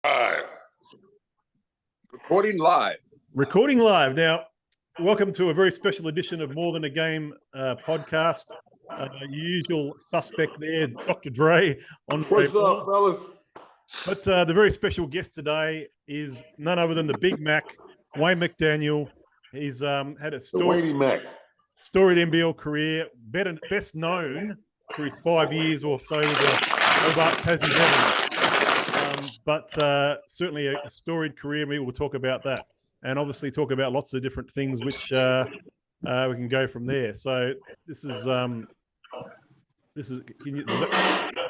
Right. Recording live. Now, welcome to a very special edition of More Than a Game podcast. Your usual suspect there, Dr. Dre. What's up, fellas? But the very special guest today is none other than the Big Mac, Wayne McDaniel. He's had a storied NBL career, best known for his 5 years or so with the Hobart Devils. But certainly a storied career. We will talk about that, and obviously talk about lots of different things, which we can go from there. So this is.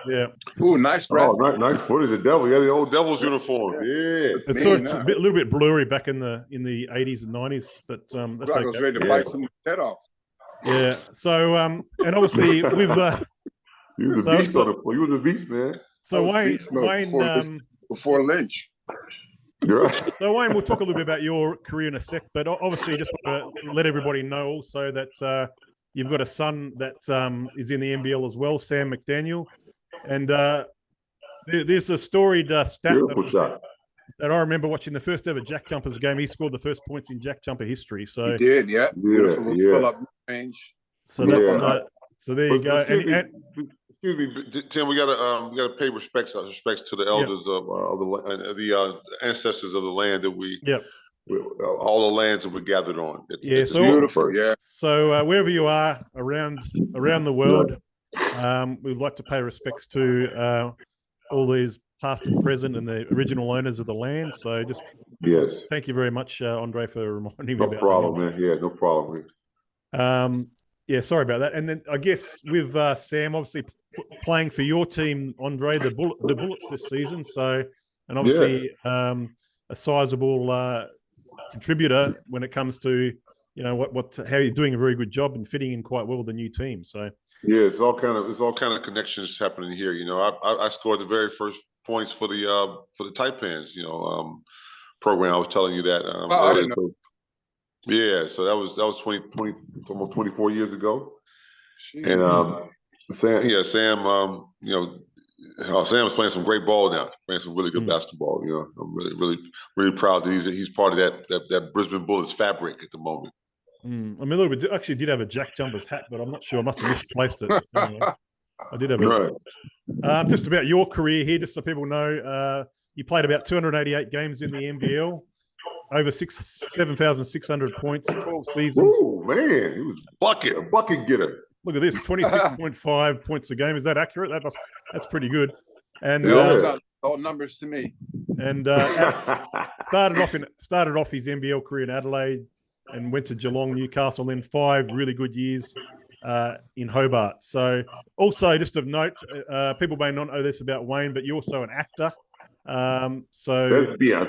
Yeah. Ooh, nice graphic. Oh, nice. What is the devil? Yeah, the old Devils uniform. Yeah. It's a little bit blurry back in the 80s and 90s, but that's okay. I was ready to bite some head off. Yeah. So and obviously with you was a beast on the floor. You was a beast, man. So Wayne, before Lynch. You're right. So Wayne, we'll talk a little bit about your career in a sec, but obviously just want to let everybody know also that you've got a son that is in the NBL as well, Sam McDaniel, and there's a storied stat that I remember watching the first ever Jack Jumpers game. He scored the first points in Jack Jumper history. So he did, yeah. Beautiful pull-up range. So that's so there you go. Excuse me, Tim. We gotta pay respects to the elders of the ancestors of the land that we. Yep. All the lands that we gathered on. So beautiful. Yeah. So wherever you are around the world, we'd like to pay respects to all these past and present and the original owners of the land. So just thank you very much, Andre, for reminding me about that. No problem, man. Yeah, no problem. Yeah, sorry about that. And then I guess with Sam, obviously playing for your team, Andre, the Bullets this season. So, and obviously a sizable contributor when it comes to how you're doing a very good job and fitting in quite well with the new team. So it's all kind of connections happening here. I scored the very first points for the Taipans program. I was telling you that. I didn't know. Yeah, so that was almost 24 years ago. And Sam, Sam's playing some great ball now, playing some really good basketball. I'm really proud that he's part of that Brisbane Bullets fabric at the moment. I'm a little bit. Actually, did have a Jack Jumpers hat, but I'm not sure. I must have misplaced it. Anyway, I did have it. Right. Just about your career here, just so people know, you played about 288 games in the NBL, over 7,600 points, 12 seasons. Oh man, he was a bucket getter. Look at this, 26.5 points a game. Is that accurate? That's pretty good. And all numbers to me. And started off his NBL career in Adelaide and went to Geelong, Newcastle, and then 5 really good years in Hobart. So also just of note, people may not know this about Wayne, but you're also an actor.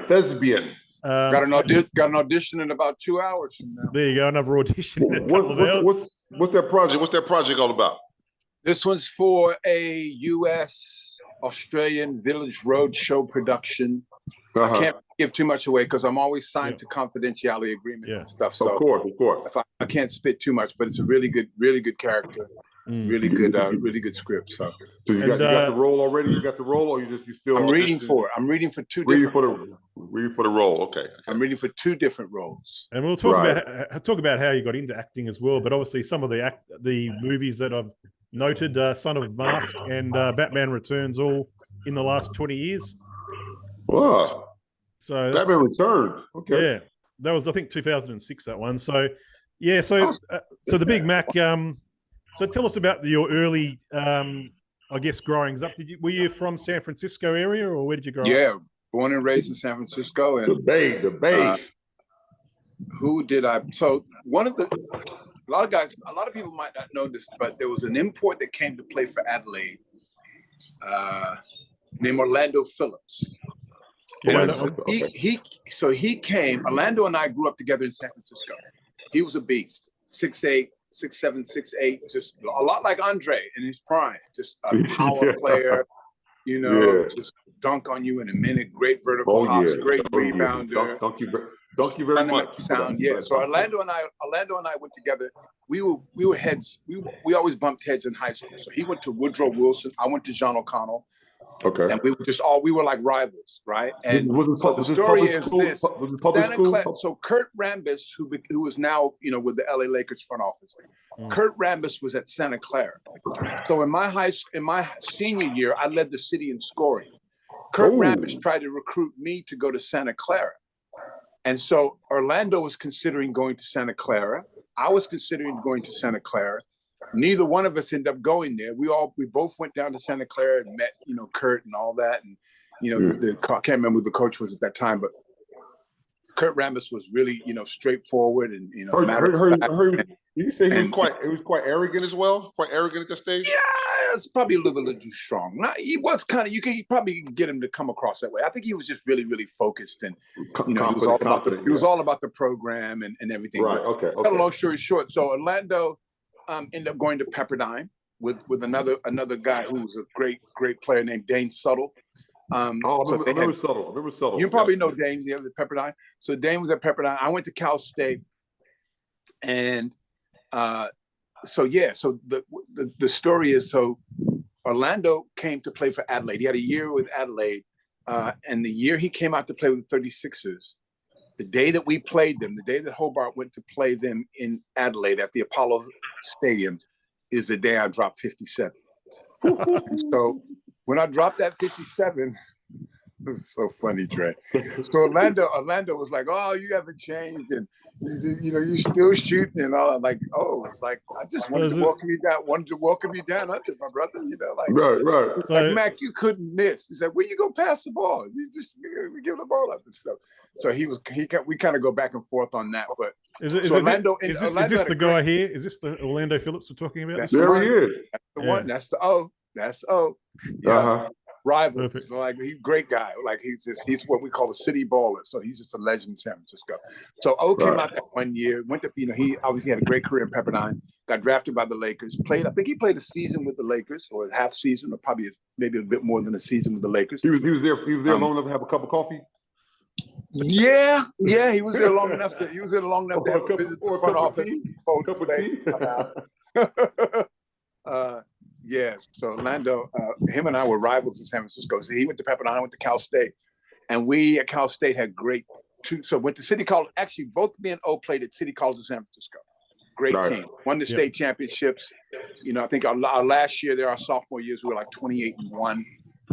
Thespian. Got an audition in about 2 hours from now. There you go, another audition in a couple of hours. What's that project? What's that project all about? This one's for a U.S. Australian Village Road show production. I can't give too much away because I'm always signed to confidentiality agreements and stuff. So of course. I can't spit too much, but it's a really good character. Really good script. So you got the role already. You got the role, or you still? I'm reading for it. I'm reading for two different. Reading for the role. Okay. I'm reading for 2 different roles. And we'll talk about how you got into acting as well. But obviously, some of the movies that I've noted, Son of Mask and Batman Returns, all in the last 20 years. Wow. So Batman Returns. Okay. Yeah, that was I think 2006 that one. So yeah, so the Big Mac. So tell us about your early, I guess, growing up. Were you from San Francisco area, or where did you grow up? Yeah, born and raised in San Francisco. And the Bay. Who did I? So a lot of people might not know this, but there was an import that came to play for Adelaide, named Orlando Phillips. Yeah, he came. Orlando and I grew up together in San Francisco. He was a beast, 6'8". 6'7", 6'8", just a lot like Andre in his prime, just a power player, just dunk on you in a minute, great vertical hops, great rebounder. Thank you very much. Sound, So Orlando and I went together. We were heads. We always bumped heads in high school. So he went to Woodrow Wilson. I went to John O'Connell. Okay. And we were like rivals, right? And so the was it story public is school? this. Was it public school? So Kurt Rambis, who is now, with the LA Lakers front office, Kurt Rambis was at Santa Clara. So in my senior year, I led the city in scoring. Kurt Rambis tried to recruit me to go to Santa Clara. And so Orlando was considering going to Santa Clara. I was considering going to Santa Clara. Neither one of us ended up going there. We both went down to Santa Clara and met, Kurt and all that. And, I can't remember who the coach was at that time, but Kurt Rambis was really, straightforward and, You say he was quite arrogant as well? Quite arrogant at that stage? Yeah, it's probably a little bit too strong. He was kind of, you probably get him to come across that way. I think he was just really, really focused, and he was all about the program and everything. Right. But okay. cut a long story short, so Orlando ended up going to Pepperdine with another guy who was a great player named Dane Suttle. I remember Suttle. You probably know Dane. Yeah, at Pepperdine. So Dane was at Pepperdine. I went to Cal State, and so the story is, so Orlando came to play for Adelaide. He had a year with Adelaide, and the year he came out to play with the 36ers, the day that we played them, the day that Hobart went to play them in Adelaide at the Apollo Stadium, is the day I dropped 57. And so when I dropped that 57, this is so funny, Dre. So Orlando was like, "Oh, you haven't changed, and you still shooting and all." I'm like, "Oh, it's like I just wanted to welcome you down under, my brother." Right. Like, Mac, you couldn't miss. He said, "When you go pass the ball, we give the ball up and stuff." So we kind of go back and forth on that. But is this the guy here? Is this the Orlando Phillips we're talking about? There he is. That's the one. That's the O. That's the O. Yeah. Rivals. So, like, he's a great guy. Like, he's what we call a city baller. So he's just a legend in San Francisco. So O came out that 1 year, went to, he obviously had a great career in Pepperdine, got drafted by the Lakers, I think he played a season with the Lakers, or a half season, or probably maybe a bit more than a season with the Lakers. He was there long enough to have a cup of coffee. Yeah, he was there long enough to visit the front office. Yes, so Orlando, him and I were rivals in San Francisco. So he went to Pepperdine, I went to Cal State, and we at Cal State had went to City College. Actually, both me and O played at City College of San Francisco. Great team, won the state championships. I think our last year there, our sophomore years, we were like 28-1.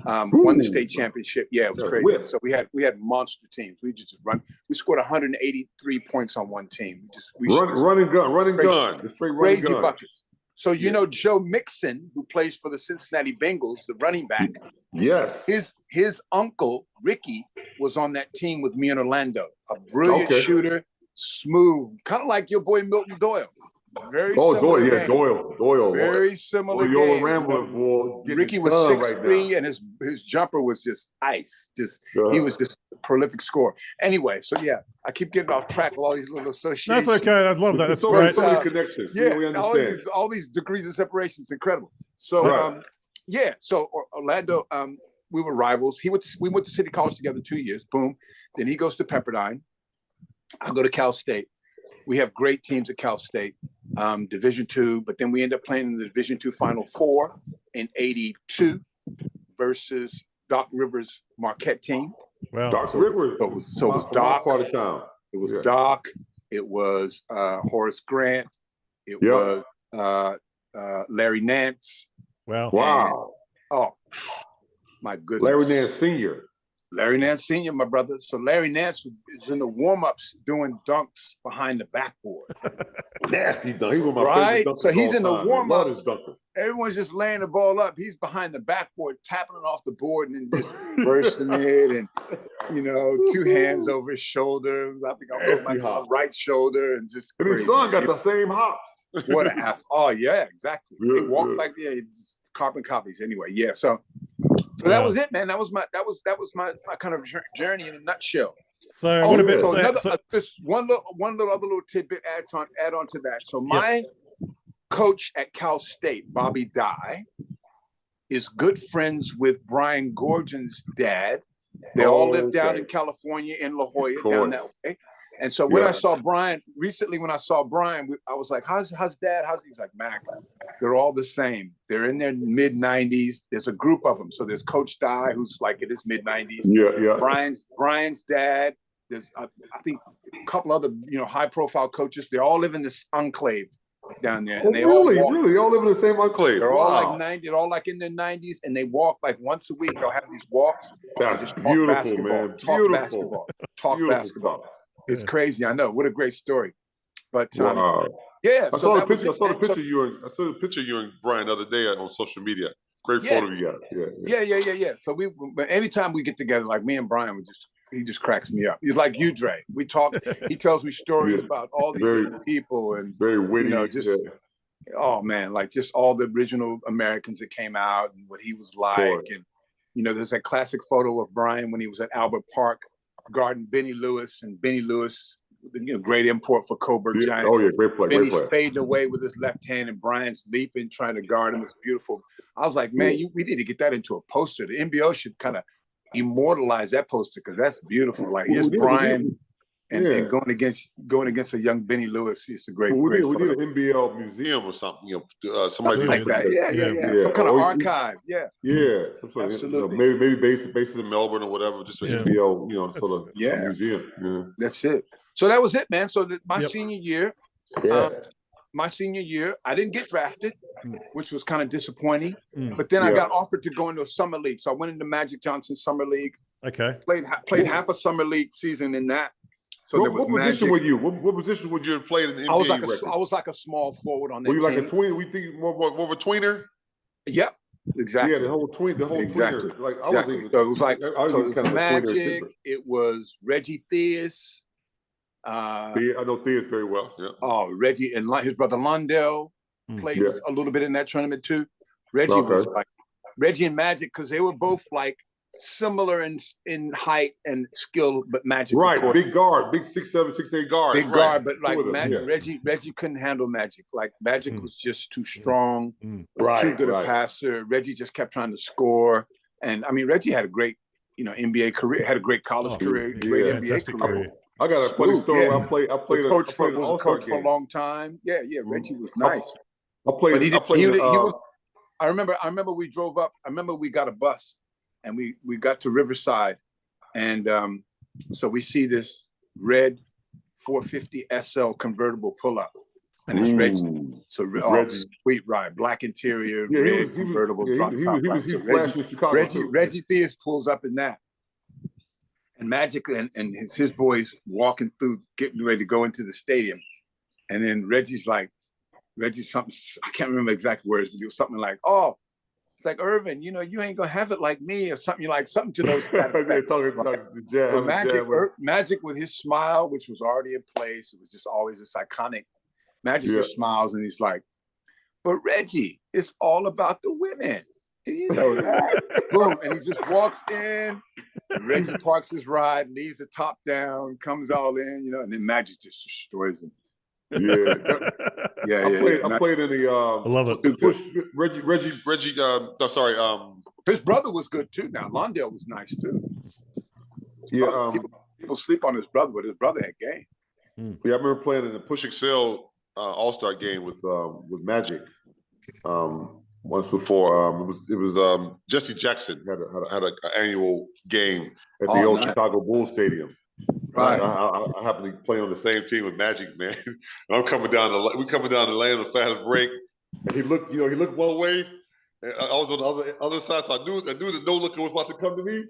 Won the state championship. Yeah, it was crazy. So we had monster teams. We just run. We scored 183 points on one team. Run and gun. Just straight run and gun. Buckets. So Joe Mixon, who plays for the Cincinnati Bengals, the running back. Yes. His uncle Ricky was on that team with me in Orlando. A brilliant shooter, smooth, kind of like your boy Milton Doyle. Very similar game. Doyle. Very similar game. Ricky was 6'3", and his jumper was just ice. He was just a prolific scorer. Anyway, so yeah, I keep getting off track with all these little associations. That's okay. I love that. That's great. So many connections. Yeah, all these degrees of separation. It's incredible. So so Orlando, we were rivals. We went to City College together 2 years. Boom. Then he goes to Pepperdine. I go to Cal State. We have great teams at Cal State. Division II, but then we end up playing in the Division II Final Four in '82 versus Doc Rivers' Marquette team. Wow. Doc Rivers. So it was Doc. Part of town. It was Doc. It was Horace Grant. It was Larry Nance. Wow. Oh, my goodness. Larry Nance Sr. Larry Nance Sr., my brother. So Larry Nance is in the warm-ups doing dunks behind the backboard. Nasty dunk. He was my right? favorite dunker. So he's in the warm-ups. Dunker. Everyone's just laying the ball up. He's behind the backboard, tapping it off the board and then just bursting it. And, two hands over his shoulder. I think I'm on my right shoulder and just crazy. And his son got the same hop. What a half. Oh, yeah, exactly. They walk like just carbon copies anyway. Yeah, so that was it, man. That was my kind of journey in a nutshell. So just one little tidbit add on to that. So my coach at Cal State, Bobby Dye, is good friends with Brian Gorgon's dad. They all live down in California in La Jolla, down that way. And so when I saw Brian, I was like, how's dad? He's like, Mac, They're all the same. They're in their mid-90s. There's a group of them. So there's Coach Dye, who's like in his mid-90s. Yeah. Brian's dad. There's I think a couple other high-profile coaches. They all live in this enclave down there, and they all live in the same enclave. They're all like 90. They're all like in their 90s, and they walk like once a week. They'll have these walks. That's just beautiful, basketball, man. Talk basketball. Talk basketball. It's crazy. I know. What a great story. But yeah. I saw the picture. I saw the picture you and Brian the other day on social media. Great photo you got. Yeah. So anytime we get together, like me and Brian, he just cracks me up. He's like you, Dre. We talk. He tells me stories about all these different people and very witty. Oh man, like just all the original Americans that came out and what he was like. And there's that classic photo of Brian when he was at Albert Park guarding Benny Lewis, and Benny Lewis, great import for Coburg Giants. Oh yeah, great play. Benny's fading away with his left hand, and Brian's leaping, trying to guard him. It's beautiful. I was like, man, we need to get that into a poster. The NBL should kind of immortalize that poster because that's beautiful. Like here's Brian and going against a young Benny Lewis. It's a great. We need an NBL museum or something. Somebody like that. Yeah. Some kind of archive. Yeah. Absolutely. Maybe based in Melbourne or whatever. Just an NBL, sort of museum. Yeah. That's it. So that was it, man. So my senior year. My senior year, I didn't get drafted, which was kind of disappointing. But then I got offered to go into a summer league. So I went into Magic Johnson Summer League. Okay. Played half a summer league season in that. So what position were you? What position would you have played in the NBA? I was like a small forward on that team. Were you like a tweener? We think more of a tweener? Yep. Exactly. Yeah, the whole exactly. tweener. Like So it was like it was Magic. It was Reggie Theus. I know Theus very well. Yeah. Oh, Reggie and his brother Londell played a little bit in that tournament too. Reggie was like Reggie and Magic because they were both like similar in height and skill, but Magic big guard, big 6'7", 6'8" guard, big guard, but like Reggie couldn't handle Magic. Like Magic was just too strong, too good a passer. Reggie just kept trying to score, and I mean Reggie had a great NBA career, had a great college career, great NBA career. I got a funny story. I played was a coach for a long time. Yeah. Reggie was nice. I remember we drove up. I remember we got a bus, and we got to Riverside, and so we see this red 450 SL convertible pull up, and it's Reggie. So sweet ride, black interior, red convertible drop top. Reggie Theus pulls up in that. And Magic and his boys walking through, getting ready to go into the stadium. And then Reggie something, I can't remember exact words, but it was something like, oh, it's like, Irvin, you ain't going to have it like me or something to those Magic with his smile, which was already in place. It was just always this iconic. Magic just smiles and he's like, but Reggie, it's all about the women. And you know that. Boom. And he just walks in. Reggie parks his ride, leaves the top down, comes all in, and then Magic just destroys him. I played in the. I love it. Reggie. His brother was good too. Now Londell was nice too. People sleep on his brother, but his brother had game. Yeah, I remember playing in the Push Excel All-Star game with Magic. Once before, it was Jesse Jackson had an annual game at the old Chicago Bulls Stadium. Right. I happen to play on the same team with Magic, man. And we coming down the lane on the fast break, and he looked one way, and I was on the other side, so I knew the no looker was about to come to me.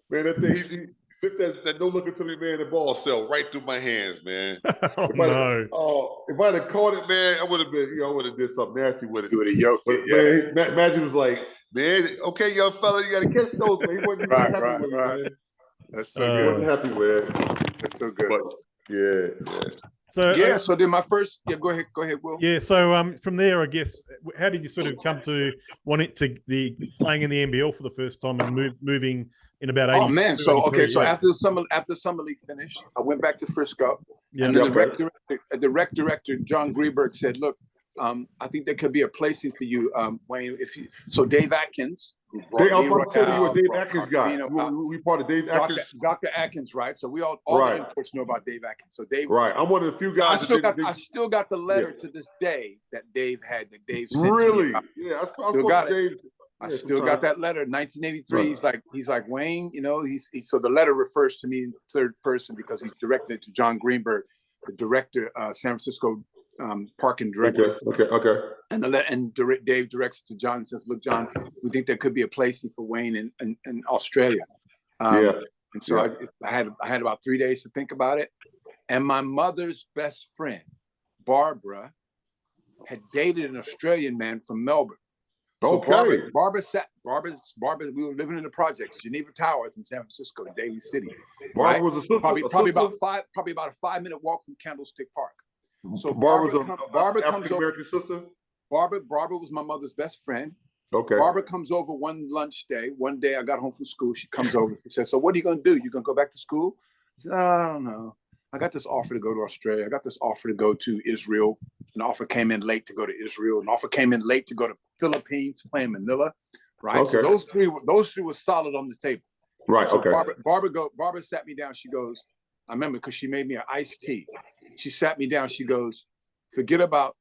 Man, that thing, he flipped that no looker to me, man. The ball sailed right through my hands, man. If I had caught it, man, I would have been, I would have did something nasty with it. You would have yoked it, Man, Magic was like, man, okay, young fella, you got to catch those, man. He wasn't happy with it, man. That's so good. He wasn't happy with it. That's so good. But, So then my first, go ahead, Will. Yeah. So from there, I guess, how did you sort of come to wanting to playing in the NBL for the first time and moving in about 80? Oh man, so after the summer league finished, I went back to Frisco, and then the rec director John Greenberg said, "Look, I think there could be a placing for you, Wayne. So Dave Atkins, who brought I was about to say you were a Dave brought Atkins guy. We part of Dave Atkins. Dr. Atkins, right? So we all the imports know about Dave Atkins. So Dave, right? I'm one of the few guys. I still got the letter to this day that Dave had. That Dave sent really? To me. Yeah, I still got it. Dave. I still got that letter, 1983. Right. He's like Wayne, you know. So the letter refers to me in third person because he's directed it to John Greenberg, the director, San Francisco parking director. Okay. And Dave directs it to John and says, "Look, John, we think there could be a placing for Wayne in Australia." And so I had about 3 days to think about it. And my mother's best friend, Barbara, had dated an Australian man from Melbourne. So Barbara, we were living in the projects, Geneva Towers in San Francisco, Daly City. Barbara was a sister, probably about a 5-minute walk from Candlestick Park. So Barbara comes over. Sister? Barbara was my mother's best friend. Okay. Barbara comes over one lunch day. One day I got home from school. She comes over. She said, "So what are you going to do? You going to go back to school?" I said, "I don't know. I got this offer to go to Australia. I got this offer to go to Israel. An offer came in late to go to Israel. An offer came in late to go to Philippines, play in Manila." Right. Okay. So those three were solid on the table. Right. So okay. Barbara sat me down. She goes, I remember because she made me an iced tea. She sat me down. She goes, "Forget about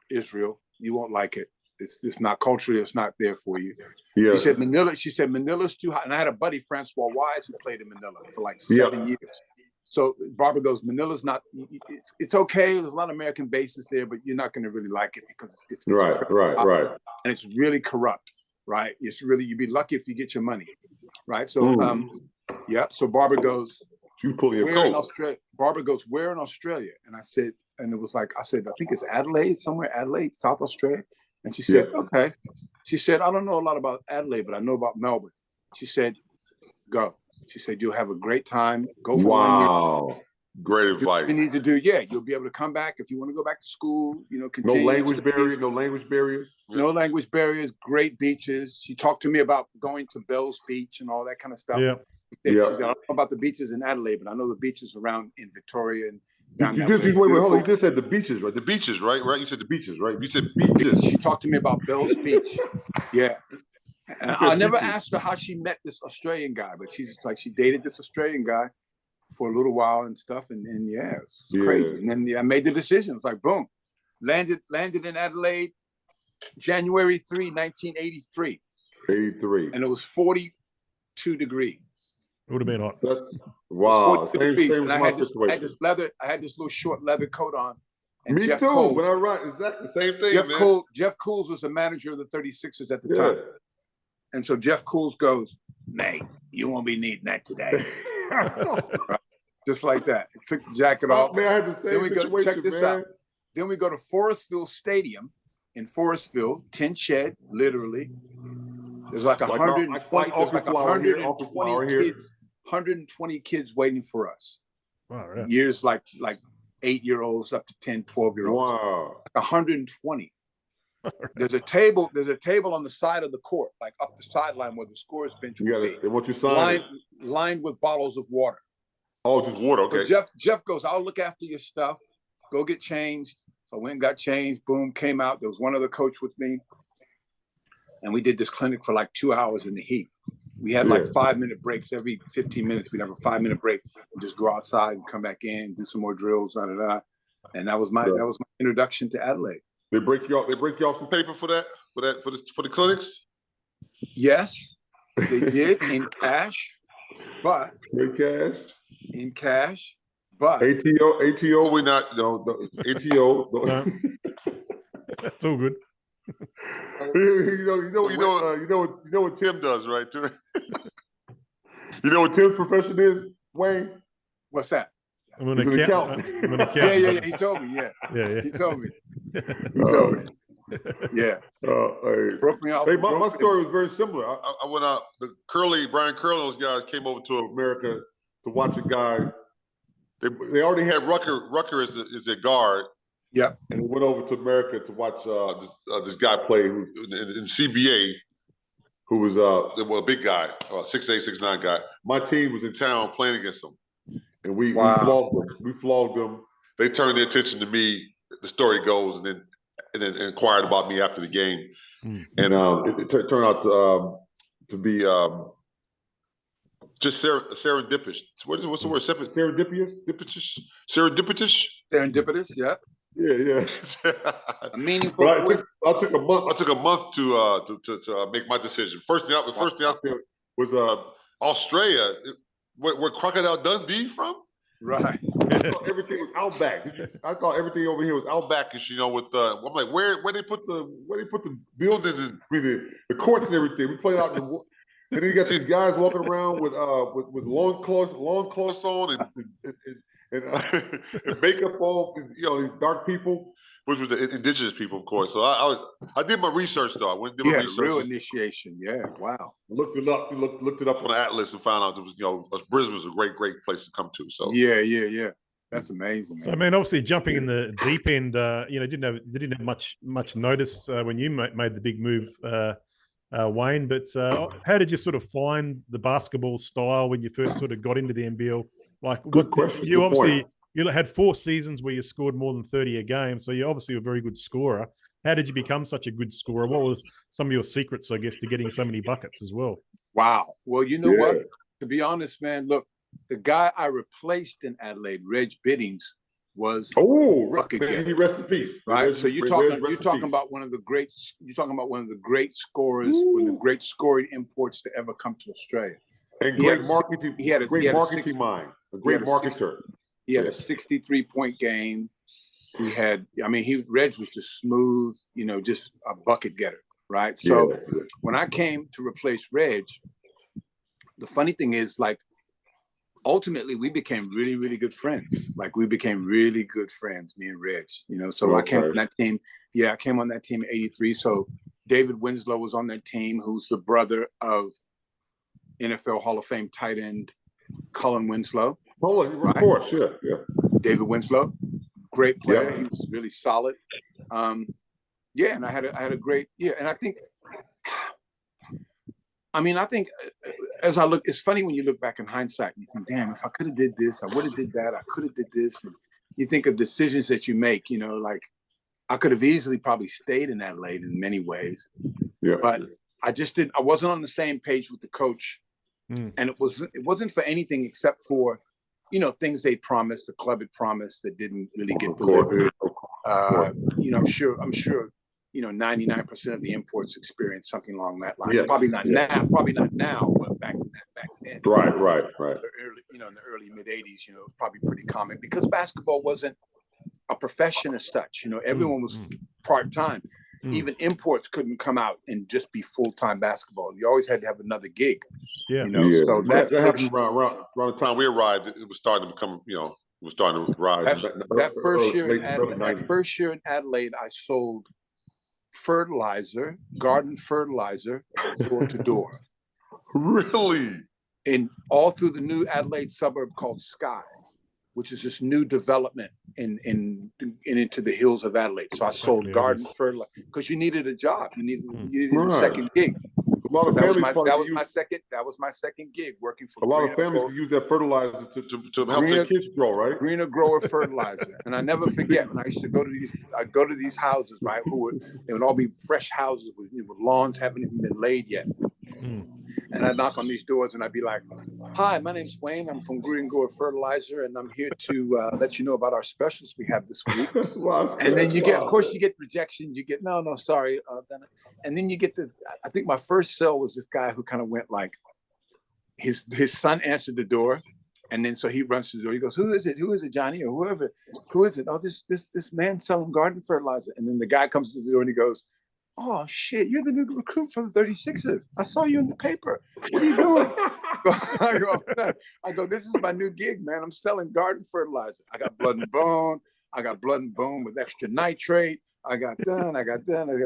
Israel. You won't like it. It's not culturally. It's not there for you." Yeah. She said Manila's too hot. And I had a buddy, Francois Wise, who played in Manila for like 7 years. So Barbara goes, "Manila's not. It's okay. There's a lot of American bases there, but you're not going to really like it because it's right. And it's really corrupt. Right. It's really, you'd be lucky if you get your money. Right. So So Barbara goes, "You pull your coat." In Australia. Barbara goes, "Where in Australia?" And I said, and it was like, I said, "I think it's Adelaide, South Australia." And she said, "Okay." She said, "I don't know a lot about Adelaide, but I know about Melbourne." She said, "Go." She said, "You'll have a great time. Go for 1 year." Wow. Great advice. You need to do, you'll be able to come back if you want to go back to school, continue. No language barriers. No language barriers, great beaches. She talked to me about going to Bell's Beach and all that kind of stuff. She said, "I don't know about the beaches in Adelaide, but I know the beaches around in Victoria and down that way." You just said the beaches, right? The beaches, right? You said the beaches, right? You said beaches. She talked to me about Bell's Beach. Yeah. And I never asked her how she met this Australian guy, but she's just like, she dated this Australian guy for a little while and stuff. And it's crazy. And then I made the decision. It's like, boom, landed in Adelaide, January 3, 1983. 83. And it was 42 degrees. It would have been hot. Wow. And I had this little short leather coat on. And Me Jeff too. Coles, when I write, exactly the same thing. Jeff Coles was the manager of the 36ers at the time. And so Jeff Coles goes, "Mate, you won't be needing that today." Right? Just like that. He took the jacket off. Man, I had the same then we go, check this man. out. Then we go to Forestville Stadium in Forestville, tin shed, literally. There's like 120 kids waiting for us. Wow, yeah. Years like 8-year-olds up to 10, 12-year-olds. Wow. Like 120. There's a table on the side of the court, like up the sideline where the scorer's bench would be. They want you signed. Lined with bottles of water. Oh, just water, okay. So Jeff goes, "I'll look after your stuff. Go get changed." So I went and got changed, boom, came out. There was one other coach with me. And we did this clinic for like 2 hours in the heat. We had like 5-minute breaks every 15 minutes. We'd have a 5-minute break and just go outside and come back in, do some more drills, And that was my introduction to Adelaide. They break you off some paper for the clinics? Yes, they did in cash, but in cash. But ATO, we're not, ATO. No. That's all good. You know what Tim does, right? You know what Tim's profession is, Wayne? What's that? I'm an accountant. Yeah. He told me. Yeah. He told me. Yeah. Broke me off. Hey, my story was very similar. I went out. Brian Curley, those guys came over to America to watch a guy. They already had Rucker as their guard. Yeah. And we went over to America to watch this guy play in CBA, who was a big guy, 6'8", 6'9" guy. My team was in town playing against him. And we flogged them. They turned their attention to me. The story goes, and then and then inquired about me after the game. And it turned out to be just serendipitous. What's the word? Serendipitous? Serendipitous? Serendipitous, yeah. Yeah. A meaningful. I took a month to make my decision. First thing I said was Australia, where Crocodile Dundee from. Right. I thought everything was Outback. I thought everything over here was Outbackish, with I'm like, where they put the buildings and the courts and everything. We played out in the, and then you got these guys walking around with long clothes on and makeup on, these dark people, which was the indigenous people, of course. So I did my research though. I went and did my research. Real initiation. Yeah. Wow. Looked it up on the Atlas and found out it was, Brisbane was a great place to come to. So yeah. That's amazing, man. So I mean, obviously jumping in the deep end, didn't have much notice when you made the big move, Wayne. But how did you sort of find the basketball style when you first sort of got into the NBL? Like, you had 4 seasons where you scored more than 30 a game, so you're obviously a very good scorer. How did you become such a good scorer? What was some of your secrets, I guess, to getting so many buckets as well? Wow. Well, you know what? To be honest, man, look, the guy I replaced in Adelaide, Reg Biddings, was bucket getter. He rest in peace. Right. So you're talking about one of the great scorers, one of the great scoring imports to ever come to Australia. And great marketing. He had a great marketing mind. A great marketer. He had a 63-point game. Reg was just smooth, just a bucket getter, right? So when I came to replace Reg, the funny thing is, like, ultimately we became really, really good friends. Like, we became really good friends, me and Reg, So I came on that team. Yeah, I came on that team in '83. So David Winslow was on that team, who's the brother of NFL Hall of Fame tight end Cullen Winslow. Of course, yeah. David Winslow, great player. He was really solid. And I had a great year. And I think as I look, it's funny when you look back in hindsight and you think, damn, if I could have did this, I would have did that. I could have did this. And you think of decisions that you make, like I could have easily probably stayed in Adelaide in many ways. Yeah. But I just didn't. I wasn't on the same page with the coach. And it wasn't for anything except for, things they promised, the club had promised that didn't really get delivered. I'm sure, 99% of the imports experienced something along that line. Yes. Probably not now, but back then. Right. In the early mid '80s, it was probably pretty common because basketball wasn't a profession as such. Everyone was part-time. Even imports couldn't come out and just be full-time basketball. You always had to have another gig. So that happened around the time we arrived. It was starting to become, it was starting to rise. That first year in Adelaide, I sold garden fertilizer, door to door. Really? And all through the new Adelaide suburb called Skye, which is this new development in into the hills of Adelaide. So I sold garden fertilizer because you needed a job. You needed a second gig. So that was my second gig working for a lot of families use that fertilizer to help their kids grow, right? Greener Grower fertilizer. And I never forget when I used to go to these houses, right? They would all be fresh houses with lawns haven't even been laid yet. And I'd knock on these doors and I'd be like, "Hi, my name's Wayne. I'm from Green Grower Fertilizer, and I'm here to let you know about our specials we have this week." And then you get rejection. You get, no, sorry. And then you get this. I think my first sale was this guy who kind of went like, his son answered the door, and then so he runs to the door. He goes, "Who is it? Who is it, Johnny, or whoever? Who is it? Oh, this man selling garden fertilizer." And then the guy comes to the door and he goes, "Oh shit, you're the new recruit for the 36ers. I saw you in the paper. What are you doing?" I go, "This is my new gig, man. I'm selling garden fertilizer. I got blood and bone. With extra nitrate. I got done. I go,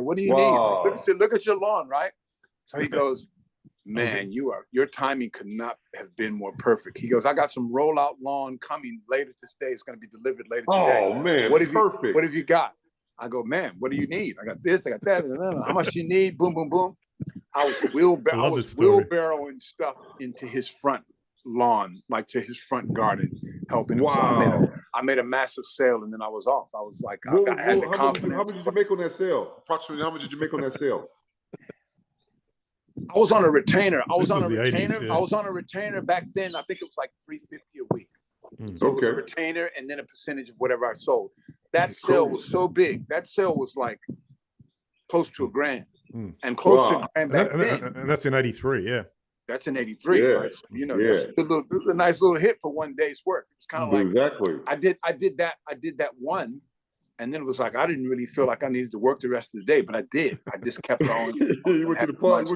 "What do you need? Look at your lawn, right?" So he goes, "Man, your timing could not have been more perfect." He goes, "I got some rollout lawn coming later today. It's going to be delivered later today." Oh man, perfect. What have you got? I go, "Man, what do you need? I got this, I got that. How much you need?" Boom, boom, boom. I was wheelbarrowing stuff into his front lawn, like to his front garden, helping him. Wow. I made a massive sale, and then I was off. I was like, I had the confidence. How much did you make on that sale? Approximately, how much did you make on that sale? I was on a retainer. I was on a 80s, yeah. I was on a retainer back then. I think it was like $350 a week. So it was a retainer and then a percentage of whatever I sold. That sale was so big. That sale was like close to $1,000 and close to $1,000 back then. And that's in 83, yeah. That's in 83, right? So, you know, that's a nice little hit for one day's work. It's kind of like I did that one, and then it was like I didn't really feel like I needed to work the rest of the day, but I did. I just kept going. You went to the pub. As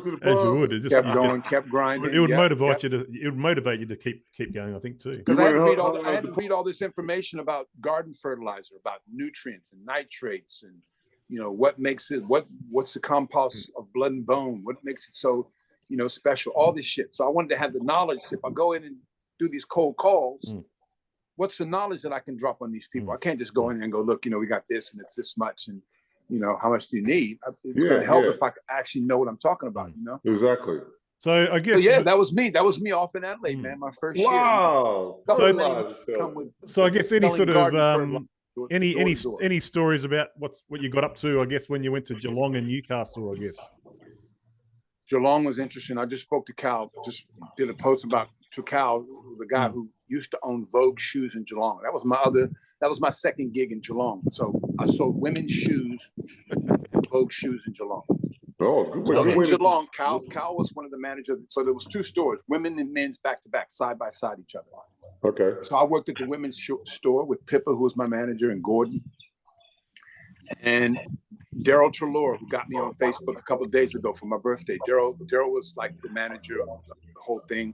you would. It just kept going, kept grinding. It would motivate you to. It would motivate you to keep going. I think too. Because I had to read all this information about garden fertilizer, about nutrients and nitrates, and you know what makes it. What's the compost of blood and bone? What makes it so, you know, special? All this shit. So I wanted to have the knowledge. If I go in and do these cold calls. What's the knowledge that I can drop on these people? I can't just go in and go, look, you know, we got this and it's this much, and you know, how much do you need? It's going to help if I actually know what I'm talking about, you know? Exactly. So I guess that was me. That was me off in Adelaide, man. My first year. Wow. So I guess any sort of any stories about what you got up to, I guess, when you went to Geelong and Newcastle, I guess. Geelong was interesting. I just spoke to Cal, just did a post to Cal, the guy who used to own Vogue shoes in Geelong. That was my second gig in Geelong. So I sold women's shoes and Vogue shoes in Geelong. Oh, good. So in Geelong, Cal was one of the managers. So there was two stores, women and men's back to back, side by side each other. Okay. So I worked at the women's store with Pippa, who was my manager, and Gordon. And Daryl Trelaw, who got me on Facebook a couple of days ago for my birthday. Daryl was like the manager of the whole thing.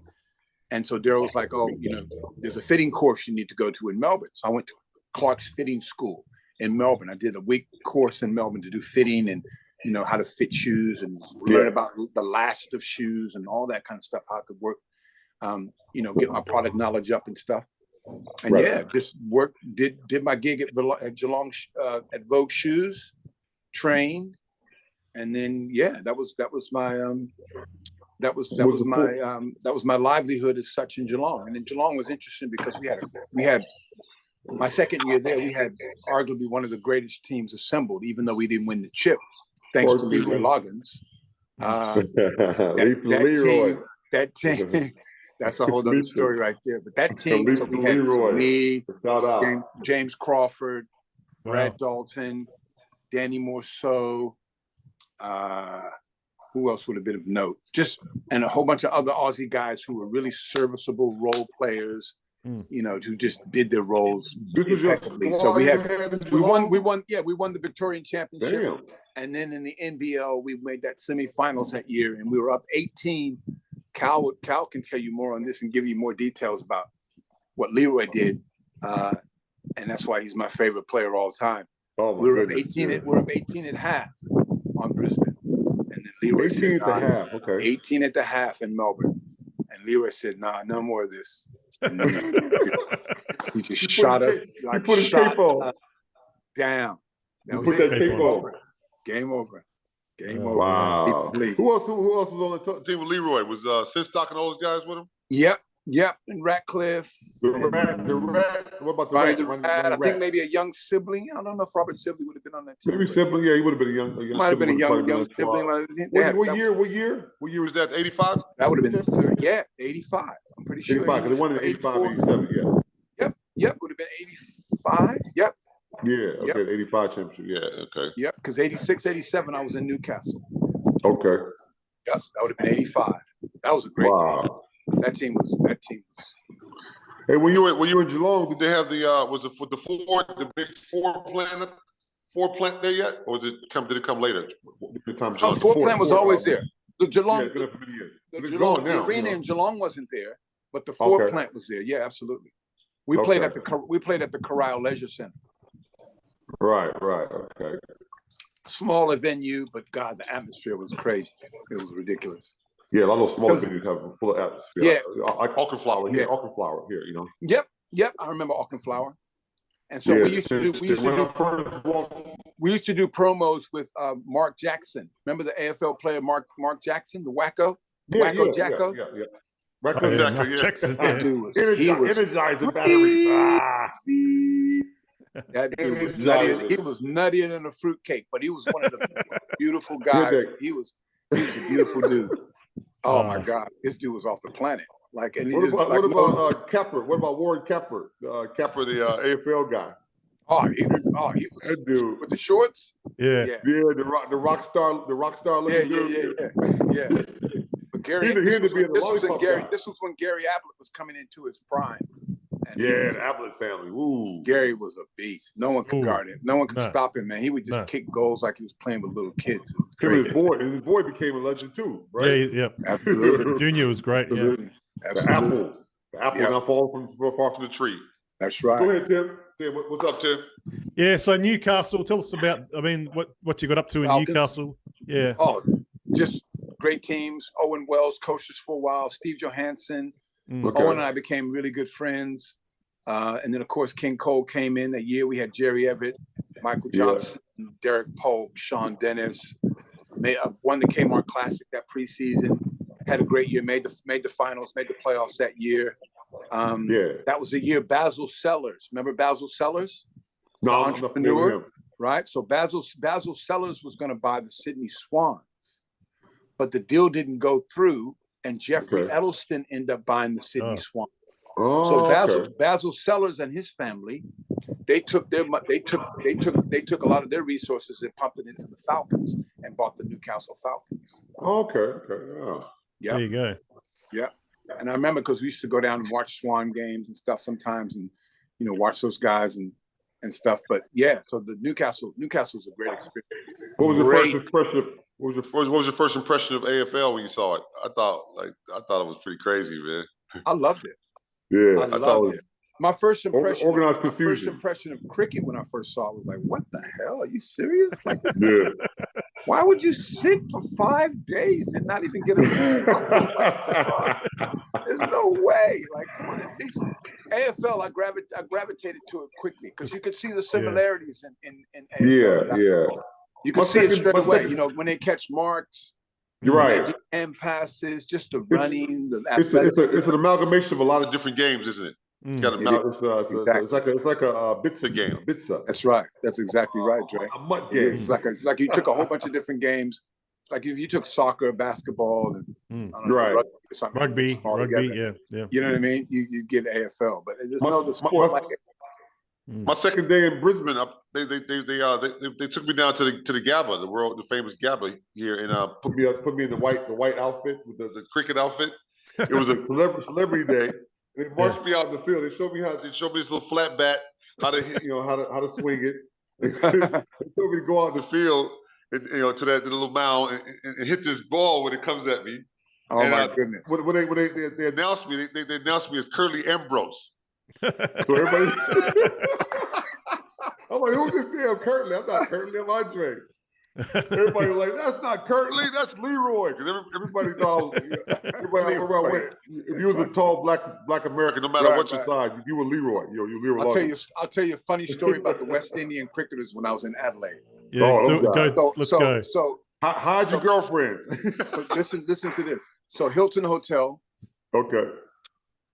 And so Daryl was like, oh, you know, there's a fitting course you need to go to in Melbourne. So I went to Clark's Fitting School in Melbourne. I did a week course in Melbourne to do fitting and, you know, how to fit shoes and learn about the last of shoes and all that kind of stuff, how I could work, you know, get my product knowledge up and stuff. And just worked, did my gig at Geelong at Vogue Shoes, trained, and then that was my livelihood as such in Geelong. And then Geelong was interesting because we had my second year there, we had arguably one of the greatest teams assembled, even though we didn't win the chip, thanks to Leroy Loggins. That team. That's a whole other story right there. But that team, so we had me, James Crawford, Brad Dalton, Danny Morceau, who else would have been of note? And a whole bunch of other Aussie guys who were really serviceable role players, you know, who just did their roles impeccably. So we won the Victorian Championship. Damn. And then in the NBL, we made that semifinals that year, and we were up 18. Cal can tell you more on this and give you more details about what Leroy did, and that's why he's my favorite player of all time. We're up 18 at half on Brisbane, and then Leroy said, 18 at the half in Melbourne, and Leroy said, "Nah, no more of this." He just shot us like down. That was it. Game over. Game over. Wow. Who else was on the team with Leroy? Was Sinstock and all those guys with him? Yep. And Ratcliffe. The Rat. What about the Rat? I think maybe a young sibling. I don't know if Robert Sibley would have been on that team. Maybe sibling. Yeah, he would have been a young. Might have been a young sibling. What year was that? 85? That would have been 85. I'm pretty sure. 85, because they won in 85, 87. Yeah. Yep. Would have been 85. Yep. Yeah, okay, 85 championship. Yeah, okay. Yep, because 86, 87, I was in Newcastle. Okay. Yep, that would have been 85. That was a great team. That team was. Hey, when you were in Geelong, did they have the big Ford plant there yet? Or did it come later? The Ford plant was always there. The Geelong, the arena in Geelong wasn't there, but the Ford plant was there. Yeah, absolutely. We played at the Corral Leisure Center. Right, okay. Smaller venue, but God, the atmosphere was crazy. It was ridiculous. Yeah, a lot of smaller venues have full of atmosphere. Yeah, like Auchenflower here, you know. Yep. I remember Auchenflower. And so we used to do promos with Mark Jackson. Remember the AFL player Mark Jackson, the Wacko? Wacko Jacko? Yeah. Jackson. Jackson. He was energizing batteries. That dude was nuttier. He was nuttier than a fruitcake, but he was one of the beautiful guys. He was a beautiful dude. Oh my God, this dude was off the planet. Like, and what about Kepper? What about Warren Kepper? Kepper, the AFL guy. He was that dude with the shorts. The rock star looking dude. Yeah. But Gary, this was when Gary Ablett was coming into his prime. And the Ablett family. Ooh. Gary was a beast. No one could guard him. No one could stop him, man. He would just kick goals like he was playing with little kids. His boy became a legend too, right? Yeah, absolutely. Junior was great. Absolutely. The apple not falling far from the tree. That's right. Go ahead, Tim. What's up, Tim? Yeah, so Newcastle, tell us about, what you got up to Falcons. In Newcastle. Yeah. Oh, just great teams. Owen Wells coached us for a while. Steve Johansson. Okay. Owen and I became really good friends. And then, of course, King Cole came in that year. We had Jerry Everett, Michael Johnson, Derek Pope, Sean Dennis. Won the Kmart Classic that preseason. Had a great year. Made the finals. Made the playoffs that year. That was the year Basil Sellers. Remember Basil Sellers? No, the entrepreneur, right? So Basil Sellers was going to buy the Sydney Swans, but the deal didn't go through, and Jeffrey Edelston ended up buying the Sydney Swans. So Basil Sellers and his family, they took a lot of their resources and pumped it into the Falcons and bought the Newcastle Falcons. There you go. Yeah. And I remember because we used to go down and watch Swan games and stuff sometimes, and watch those guys and stuff. But so the Newcastle was a great experience. What was your first impression of AFL when you saw it? I thought it was pretty crazy, man. I loved it. Yeah, I loved it. My first impression, organized confusion. First impression of cricket when I first saw it was like, what the hell? Are you serious? Like, why would you sit for 5 days and not even get a There's no way. Like, come on. At least AFL, I gravitated to it quickly because you could see the similarities in AFL. You can see it straight away. When they catch marks. You're right. And passes, just the running, the athletics. It's an amalgamation of a lot of different games, isn't it? It's like a Bitsa game. Bitsa. That's right. That's exactly right, Dre. A mutt game. It's like you took a whole bunch of different games. Like if you took soccer, basketball, and rugby. Yeah. You know what I mean? You get AFL, but there's no other sport like it. My second day in Brisbane, they took me down to the Gabba, the famous Gabba here, and put me in the white outfit with the cricket outfit. It was a celebrity day. They marched me out in the field. They showed me this little flat bat, how to hit, how to swing it. They told me to go out in the field, and, to that little mound and hit this ball when it comes at me. Oh my goodness! When they announced me, they announced me as Curly Ambrose. So everybody, I'm like, who's this damn Curtly? I'm not Curtly, I'm Andre. Everybody was like, that's not Curtly, that's Leroy. Because everybody thought, everywhere I went, if you was a tall black American, no matter what your size, you were Leroy. You Leroy. I'll tell you a funny story about the West Indian cricketers when I was in Adelaide. Let's go. So how'd your girlfriend? Listen to this. So Hilton Hotel. Okay.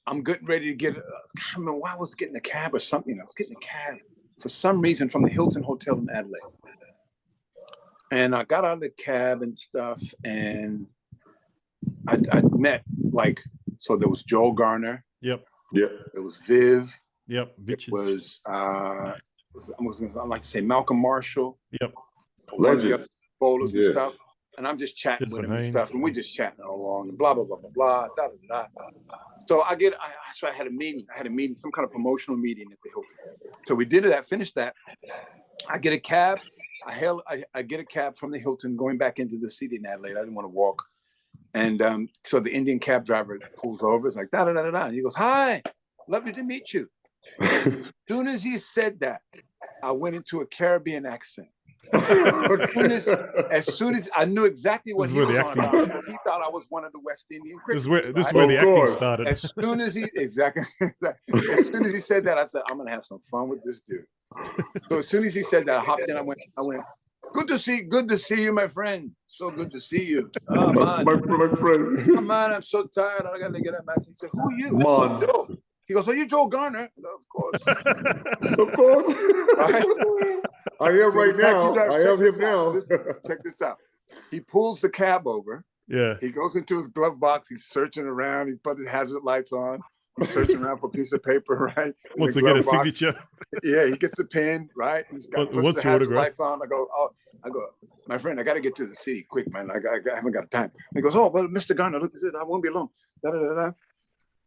I'm getting ready to get. I can't remember why I was getting a cab or something. I was getting a cab for some reason from the Hilton Hotel in Adelaide, and I got out of the cab and stuff, and I met so there was Joel Garner. Yep. There was Viv. Yep. It was I'd like to say Malcolm Marshall. Yep. One of the other bowlers and stuff. And I'm just chatting with him and stuff, and we're just chatting along, and blah blah blah blah blah. Da, da, da. So I had a meeting. Some kind of promotional meeting at the Hilton. So we did that, finished that. I get a cab. I get a cab from the Hilton going back into the city in Adelaide. I didn't want to walk, and so the Indian cab driver pulls over. It's like da da da da. And he goes, "Hi, lovely to meet you." And as soon as he said that, I went into a Caribbean accent. As soon as I knew exactly what he was on about, because he thought I was one of the West Indian cricketers. This is where the acting started. As soon as he As soon as he said that, I said, I'm gonna have some fun with this dude. So as soon as he said that, I hopped in. I went, good to see you, my friend. So good to see you. Oh man, my friend. Oh, man, I'm so tired. I gotta get up. He said, who are you? Man. Joe. He goes, "Are you Joe Garner?" Of course. Of course. Right? I am So right the taxi now. driver, I check am this him out. now. Check this out. He pulls the cab over. Yeah. He goes into his glove box. He's searching around. He put his hazard lights on. He's searching around for a piece of paper, right? Wants to get a signature. Yeah, he gets the pen, right? He's got puts the hazard lights on. I go, my friend, I got to get to the city quick, man. I haven't got time. He goes, "Oh, well, Mr. Garner, look at this. I won't be long." Da, da, da, da.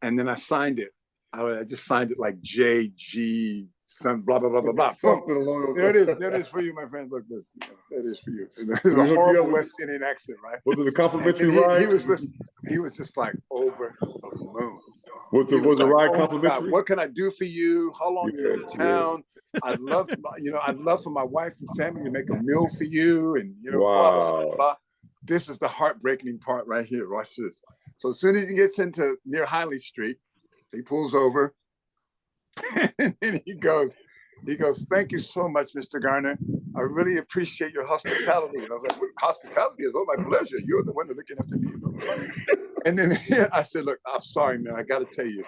And then I signed it. I just signed it like JG, some blah, blah, blah, blah, blah. Boom. There it is. There it is for you, my friend. Look, this. That is for you. It's a horrible West Indian accent, right? Was it a complimentary ride? He was just like over the moon. Was the ride complimentary? God, what can I do for you? How long you're in town? I'd love for my wife and family to make a meal for you, and blah, blah, blah, blah. This is the heartbreaking part right here. Watch this. So as soon as he gets into near Highley Street, he pulls over, and then he goes, "Thank you so much, Mr. Garner. I really appreciate your hospitality." And I was like, "Hospitality is all my pleasure. You're the one that's looking after me." And then I said, "Look, I'm sorry, man. I got to tell you,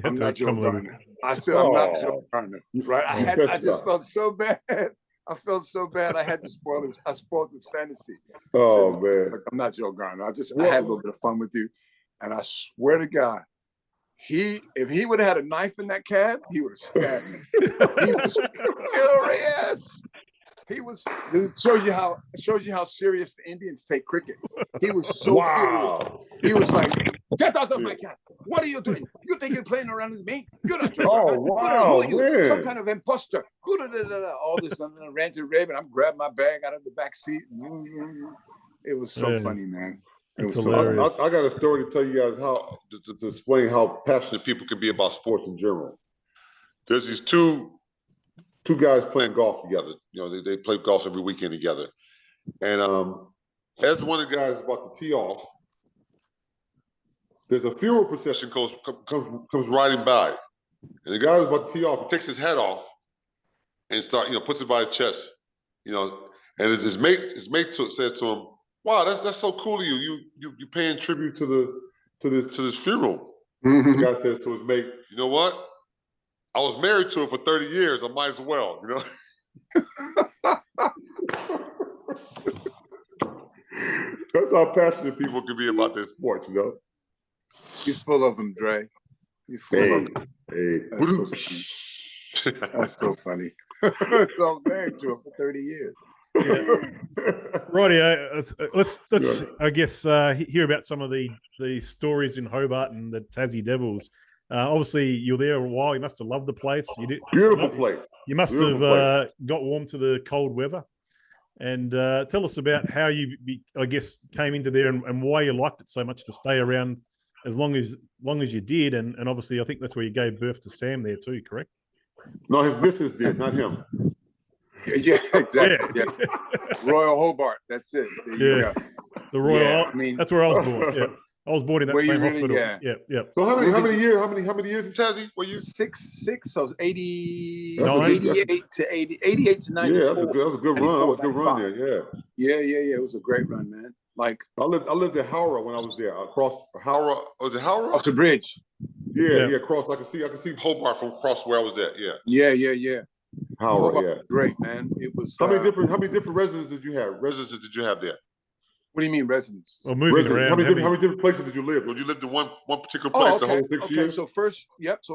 I'm not Joe Garner." I said, "I'm not Joe Garner." Right? I just felt so bad. I felt so bad. I had to spoil this. I spoiled this fantasy. Oh, said, man. "Look, I'm not Joe Garner. I had a little bit of fun with you." And I swear to God, if he would have had a knife in that cab, he would have stabbed me. He was furious. This shows you how serious the Indians take cricket. He was so furious. He was like, "Get out of my cab! What are you doing? You think you're playing around with me? You're not Joe Garner. Wow, who are you? Some kind of imposter." All this ranting, raving. I'm grabbing my bag out of the back seat. It was so funny, man. It's hilarious. I got a story to tell you guys how to explain how passionate people can be about sports in general. There's these two guys playing golf together. They play golf every weekend together. And as one of the guys is about to tee off, there's a funeral procession comes riding by. And the guy who's about to tee off, he takes his hat off and puts it by his chest. And his mate says to him, "Wow, that's so cool of you. You paying tribute to this funeral." Mm-hmm. The guy says to his mate, "You know what? I was married to her for 30 years. I might as well, That's how passionate people can be about their sports, You're full of them, Dre. You're full of them. Hey. That's so funny. So I was married to her for 30 years. Yeah. Righty, let's I guess hear about some of the stories in Hobart and the Tassie Devils. Obviously, you're there a while. You must have loved the place. You did. Beautiful place. You must have got warm to the cold weather. And tell us about how you, came into there and why you liked it so much to stay around as long as you did. And obviously, I think that's where you gave birth to Sam there too, correct? No, his missus did, not him. Yeah, exactly. Yeah. Royal Hobart. That's it. There you go. The Royal. Yeah, that's where I was born. Yeah. I was born in that same hospital. Yeah. So how many years in Tassie were you? Six. So 88 to 88 to 94. Yeah, that was a good run. That was a good run there. Yeah. It was a great run, man. Like I lived at Howrah when I was there. Across Howrah, was it Howrah? Off the bridge. Yeah. Across. I can see Hobart from across where I was at. Yeah. Howrah, great, man. It was. How many different residences did you have? there? What do you mean residence? Well, moving around. How many different places did you live? Did you live in one particular place the whole 6 years? So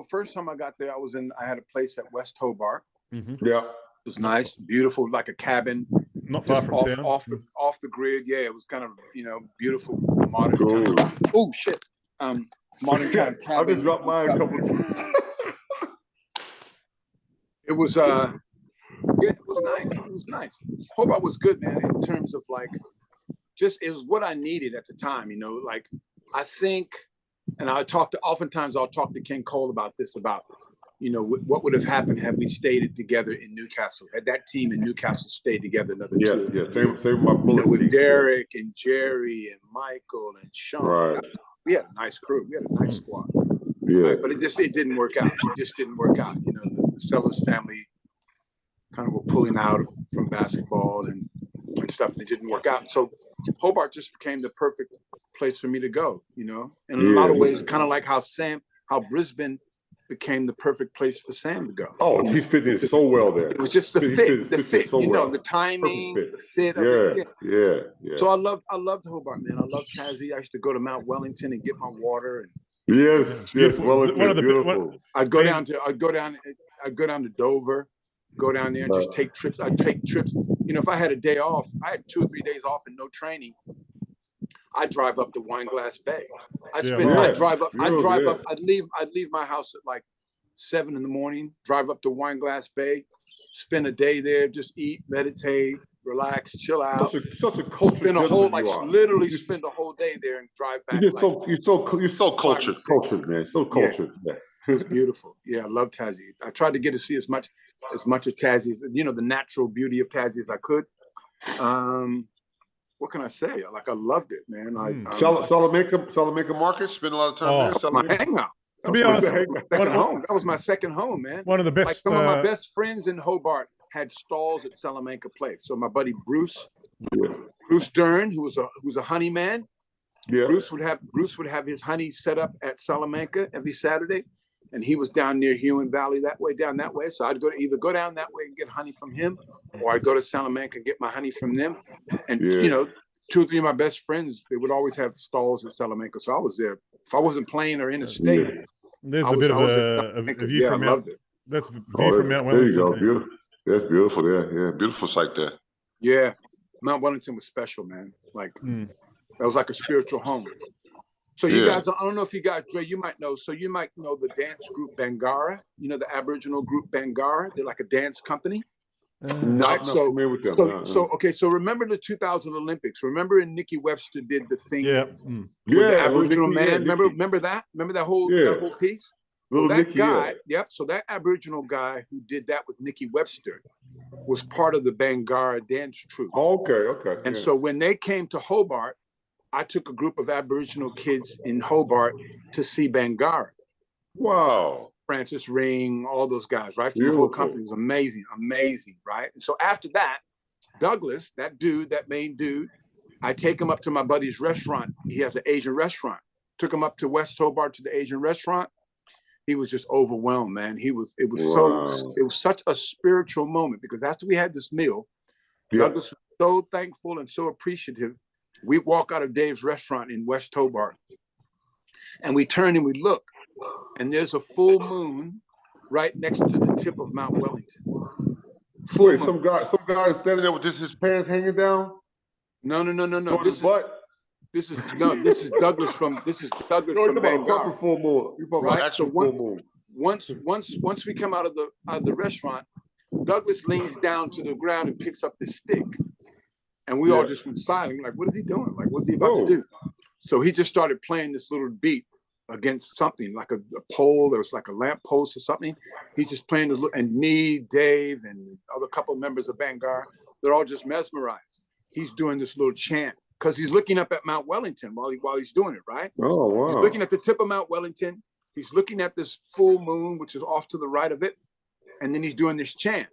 first time I got there, I had a place at West Hobart. Mm-hmm. Yeah. It was nice, beautiful, like a cabin. Not far from town. Off the grid. Yeah, it was kind of, beautiful, modern kind of, oh shit. Modern kind of cabin. I just dropped mine a couple of times. It was it was nice. It was nice. Hobart was good, man, in terms of like it was what I needed at the time, like I think, and oftentimes I'll talk to Ken Cole about this, about, what would have happened had we stayed together in Newcastle, had that team in Newcastle stayed together another two. Yeah, same my bullet. With Derek and Jerry and Michael and Sean. Right. We had a nice crew. We had a nice squad. Yeah. Right? But it didn't work out. It just didn't work out. The Sellers family kind of were pulling out from basketball and stuff, and it didn't work out. So Hobart just became the perfect place for me to go, in a lot of ways, kind of like how Brisbane became the perfect place for Sam to go. Oh, he's fitting so well there. It was just the fit, so you know, well. the timing, the fit of it. Yeah. So I loved Hobart, man. I love Tassie. I used to go to Mount Wellington and get my water. And yes. Beautiful. I'd go down to Dover, go down there and just take trips. I'd take trips. You know, if I had a day off, I had 2 or 3 days off and no training. I'd drive up to Wineglass Bay. I'd drive up. I'd leave my house at like 7 in the morning, drive up to Wineglass Bay, spend a day there, just eat, meditate, relax, chill out. Such a cultured spend a whole literally spend a whole day there and drive back. You're so cultured, man. So cultured. Yeah. It's beautiful. Yeah, I love Tassie. I tried to get to see as much of Tassie, you know, the natural beauty of Tassie as I could. What can I say? Like, I loved it, man. Salamanca Market. Spent a lot of time there. My hangout. To be honest, that was my second home, man. One of the best. Like, some of my best friends in Hobart had stalls at Salamanca Place. So my buddy Bruce Dern, who was a honey man. Yeah. Bruce would have his honey set up at Salamanca every Saturday, and he was down near Huon Valley down that way. So I'd either go down that way and get honey from him, or I'd go to Salamanca and get my honey from them. And you know, 2 or 3 of my best friends, they would always have stalls at Salamanca. So I was there. If I wasn't playing or in the state, there's a bit of a view from Mount. That's view from Mount Wellington. There you go. Beautiful. That's beautiful there. Yeah, beautiful site there. Yeah, Mount Wellington was special, man. Like that was like a spiritual home. So you guys, I don't know if you guys, Dre, you might know. So you might know the dance group Bangara. You know the Aboriginal group Bangara. They're like a dance company. Not familiar with them. So remember the 2000 Olympics. Remember when Nikki Webster did the thing with the Aboriginal man? Remember that? Remember that whole piece? Well, that guy, so that Aboriginal guy who did that with Nikki Webster was part of the Bangara dance troupe. Okay. And so when they came to Hobart, I took a group of Aboriginal kids in Hobart to see Bangara. Wow. Francis Ring, all those guys, right? From the whole company. It was amazing, right? And so after that, Douglas, that main dude, I take him up to my buddy's restaurant. He has an Asian restaurant. Took him up to West Hobart to the Asian restaurant. He was just overwhelmed, man. It was such a spiritual moment, because after we had this meal, Douglas was so thankful and so appreciative. We walk out of Dave's restaurant in West Hobart, and we turn and we look, and there's a full moon right next to the tip of Mount Wellington. Some guy is standing there with just his pants hanging down. No. This is Douglas from Bangor. Full moon. Right. So once we come out of the restaurant, Douglas leans down to the ground and picks up the stick, and we all just went silent. Like, what is he doing? Like, what's he about to do? So he just started playing this little beat against something, like a pole. There was like a lamp post or something. He's just playing this, and me, Dave, and the other couple of members of Bangor, they're all just mesmerized. He's doing this little chant because he's looking up at Mount Wellington while he's doing it, right? Oh, wow. He's looking at the tip of Mount Wellington. He's looking at this full moon, which is off to the right of it. And then he's doing this chant.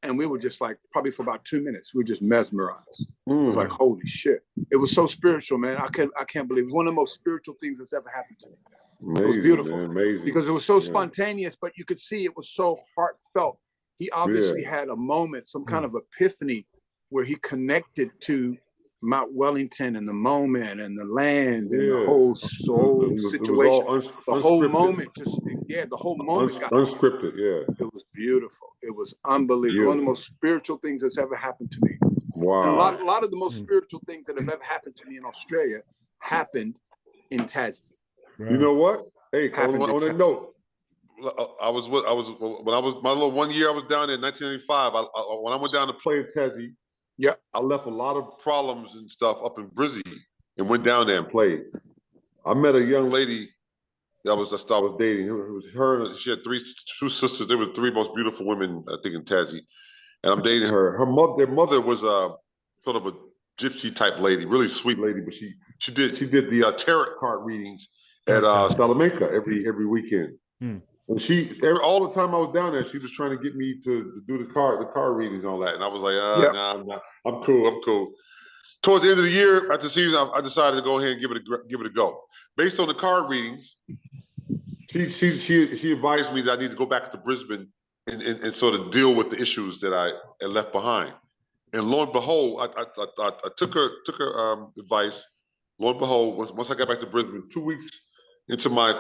And we were just like, probably for about 2 minutes, we were just mesmerized. It was like, holy shit. It was so spiritual, man. I can't believe it. It was one of the most spiritual things that's ever happened to me. Amazing, it was beautiful, man, amazing. Because it was so spontaneous, but you could see it was so heartfelt. He obviously had a moment, some kind of epiphany, where he connected to Mount Wellington and the moment and the land and the whole situation. The whole moment, the whole moment got unscripted. It was beautiful. It was unbelievable. One of the most spiritual things that's ever happened to me. Wow. And a lot of the most spiritual things that have ever happened to me in Australia happened in Tassie. Right. You know what? Hey, on a note, I was my little 1 year I was down there in 1985. When I went down to play in Tassie, I left a lot of problems and stuff up in Brizzy and went down there and played. I met a young lady that I was dating. It was her. She had two sisters. They were 3 most beautiful women, I think, in Tassie. And I'm dating her. Their mother was sort of a gypsy type lady, really sweet lady. But she did the tarot card readings at Salamanca every weekend. And all the time I was down there, she was trying to get me to do the card readings and all that. And I was like, nah, I'm cool. Towards the end of the year, after the season, I decided to go ahead and give it a go. Based on the card readings, She advised me that I need to go back to Brisbane and sort of deal with the issues that I had left behind. And lo and behold, I took her advice. Lo and behold, once I got back to Brisbane, 2 weeks into my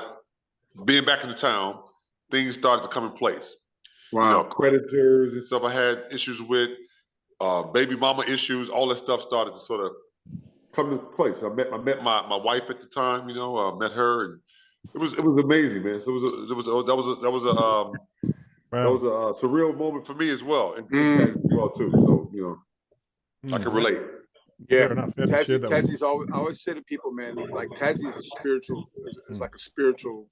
being back in the town, things started to come in place. Wow. You know, creditors and stuff I had issues with, baby mama issues, all that stuff started to sort of come into place. I met my wife at the time, you know, met her, and it was amazing, man. So that was a surreal moment for me as well, and as well too. So, you know, I can relate. Yeah, Tassie's always, I always say to people, man, like Tassie is a spiritual, it's like a spiritual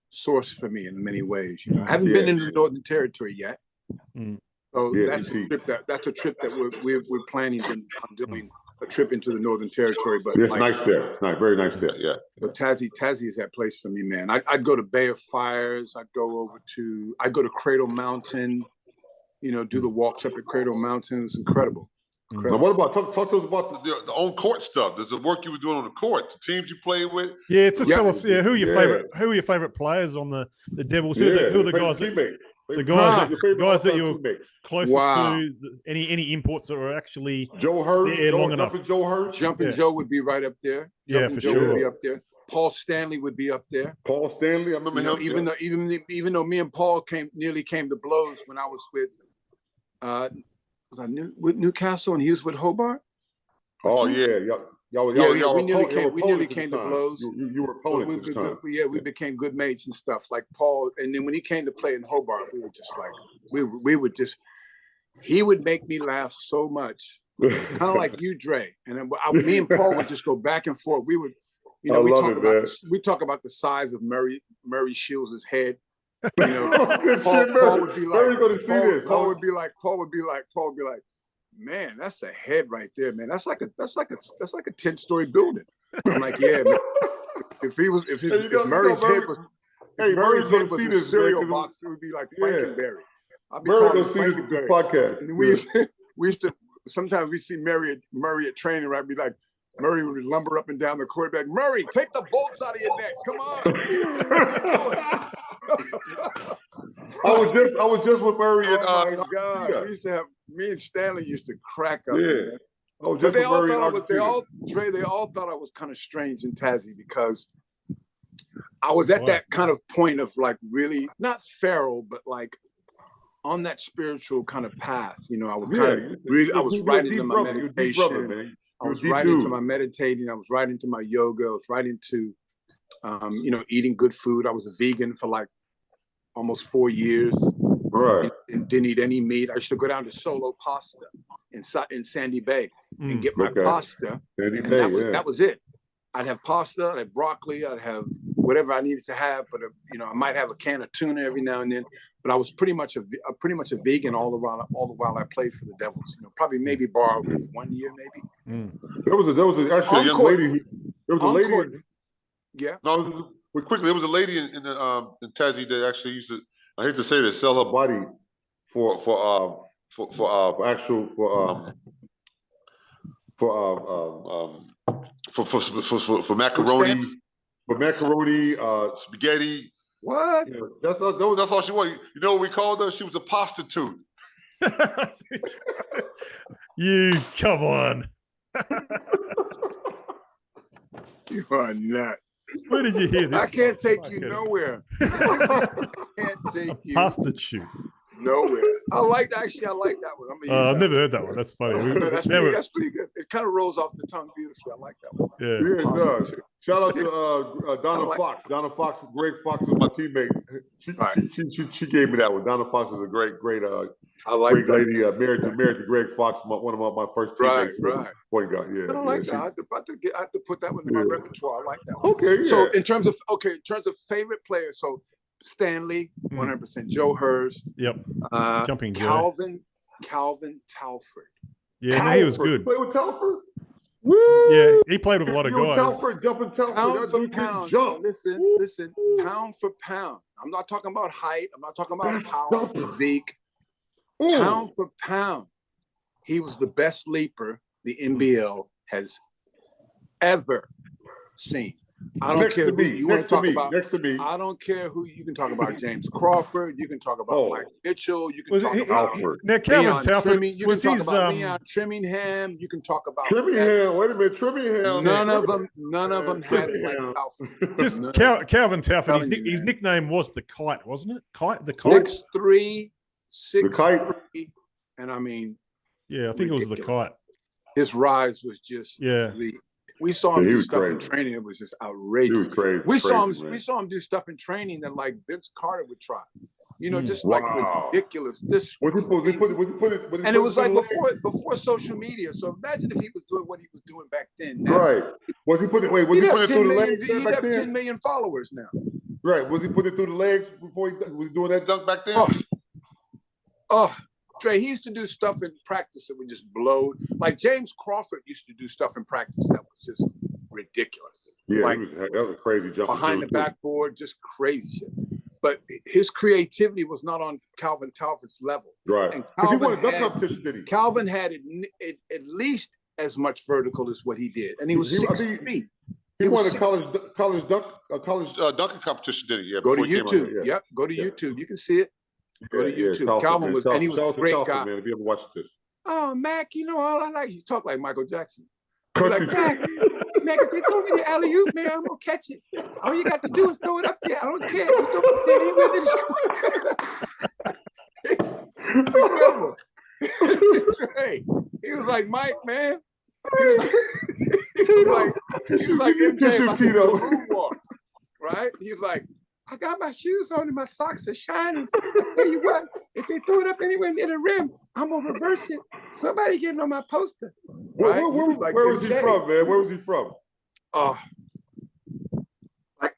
source for me in many ways. You know, I haven't been in the Northern Territory yet, so that's a trip that we're planning on doing, a trip into the Northern Territory. But it's nice there. It's nice, very nice there. Yeah. So Tassie is that place for me, man. I'd go to Bay of Fires. I'd go to Cradle Mountain. You know, do the walks up at Cradle Mountain. It's incredible. Now, what about talk to us about the on court stuff? There's the work you were doing on the court, the teams you played with. Yeah, just tell us. Yeah, who are your favorite players on the Devils? Who are the guys that you're closest to? Any imports that were actually Joe Hurst, Joe Hurst. Jumping Joe would be right up there. For sure. Would be up there. Paul Stanley would be up there. Paul Stanley, I remember him. Even though me and Paul nearly came to blows when I was with. Was I with Newcastle and he was with Hobart? Oh yeah, we nearly came to blows. You were opponents this time. We became good mates and stuff. Like Paul, and then when he came to play in Hobart, we were just like we would just. He would make me laugh so much, kind of like you, Dre. And then me and Paul would just go back and forth. We would, you know, we talk about the size of Murray Shields' head. You know, Paul would be like, man, that's a head right there, man. That's like a 10-story building. I'm like, yeah, man. If Murray's head was a cereal box, it would be like Frankenberry. I'd be calling Frankenberry. Podcast. And we used to sometimes we see Murray at training, right? I'd be like, Murray would lumber up and down the court, back. Murray, take the bolts out of your neck. Come on. What are you doing? I was just with Murray. Oh my God! We used to have me and Stanley used to crack up. Yeah, but they all thought I was kind of strange in Tassie because I was at that kind of point of like really not feral, but like on that spiritual kind of path. You know, I was I was right into my meditation. I was right into my meditating. I was right into my yoga. I was right into you know, eating good food. I was a vegan for like almost 4 years. Right. And didn't eat any meat. I used to go down to Solo Pasta in Sandy Bay and get my pasta. That was it. I'd have pasta, I'd have broccoli, I'd have whatever I needed to have, but you know, I might have a can of tuna every now and then. But I was pretty much a vegan all the while I played for the Devils. You know, probably maybe bar 1 year, maybe. There was actually a young lady. There was a lady. Yeah. No, quickly. There was a lady in Tassie that actually used to. I hate to say this, sell her body for macaroni, spaghetti. What? You know, that's all she was. You know what we called her? She was a prostitute. You come on. You are not. Where did you hear this? I can't take you nowhere. I can't take you. Prostitute. Nowhere. I like that one. I've never heard that one. That's funny. That's pretty good. It kind of rolls off the tongue beautifully. I like that one. Yeah, it does. Shout out to Donna Fox. Donna Fox, Greg Fox is my teammate. She gave me that one. Donna Fox is a great I like great that. lady. Married to Greg Fox, one of my first teammates. Right. Point guard. Yeah. I don't like that. I have to put that one in my repertoire. I like that one. Okay. Yeah. So in terms of favorite players, so Stanley, 100%. Joe Hurst. Yep. Jumping Calvin Talford. Yeah, no, he was good. Play with Talford? Woo! Yeah, he played with a lot of guys. Jumping Telford. Pound for pound. Listen. Pound for pound. I'm not talking about height. I'm not talking about power, physique. Pound for pound, he was the best leaper the NBL has ever seen. I don't care who you want to talk about. Next to me. I don't care who you can talk about. James Crawford. You can talk about Mike Mitchell. You can talk about now Calvin Telford. You can talk about Leon Trimmingham. You can talk about Trimmingham. Wait a minute, Trimmingham. None of them had it like Telford. Just Calvin Telford. His nickname was the Kite, wasn't it? The Kite. 6'3", 6'3", and I mean, yeah, I think it was the Kite. His rise was just we saw him do stuff in training. It was just outrageous. He was crazy. We saw him do stuff in training that like Vince Carter would try. You know, just like ridiculous. This and it was like before social media. So imagine if he was doing what he was doing back then. Now. Right. Was he putting Was he putting it through the legs? He'd have 10 million followers now. Right. Was he putting it through the legs before he was doing that dunk back then? Trey, he used to do stuff in practice that would just blow. Like James Crawford used to do stuff in practice that was just ridiculous. Yeah, like, that was a crazy jump. Behind the backboard, just crazy shit. But his creativity was not on Calvin Telford's level. Right. And he won a dunk competition, did he? Calvin had it at least as much vertical as what he did. And he was 6 feet. He won a college dunking competition, did he? Yeah, go to YouTube. Yep, go to YouTube. You can see it. Go to YouTube. Calvin was, and he was a great guy. Man, if you ever watched this. Oh, Mac, you know, all I like, you talk like Michael Jackson. You're like, Mac, if they throw me the alley-oop, man, I'm going to catch it. All you got to do is throw it up there. I don't care. You throw it there, it's incredible. He was like, Mike, man. He was like MJ, like the moonwalk, right? He was like, I got my shoes on and my socks are shining. I tell you what, if they throw it up anywhere near the rim, I'm gonna reverse it. Somebody getting on my poster. Right? Where was he from, man? Where was he from? Like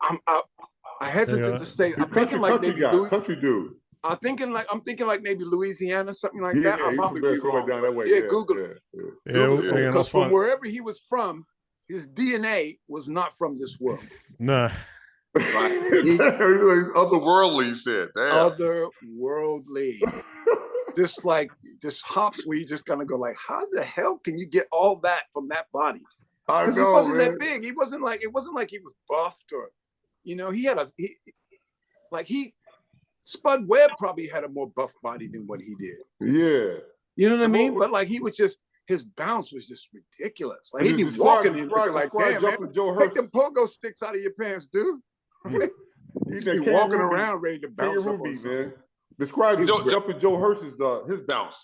I hesitate to say. I'm thinking like maybe country dude. I'm thinking like maybe Louisiana, something like that. I'll probably be wrong. Down that way. Yeah, Google it. Because from wherever he was from, his DNA was not from this world. Nah. Right. He's otherworldly, he said. Damn. Otherworldly. Just hops where you're just gonna go like, how the hell can you get all that from that body? Because he wasn't that big. It wasn't like he was buffed or, you know, Spud Webb probably had a more buff body than what he did. Yeah. You know what I mean? But like he was just, his bounce was just ridiculous. Like he'd be walking and looking like, damn, man, take them pogo sticks out of your pants, dude. He'd be walking around ready to bounce up on something. Describe Jumping Joe Hurst's his bounce.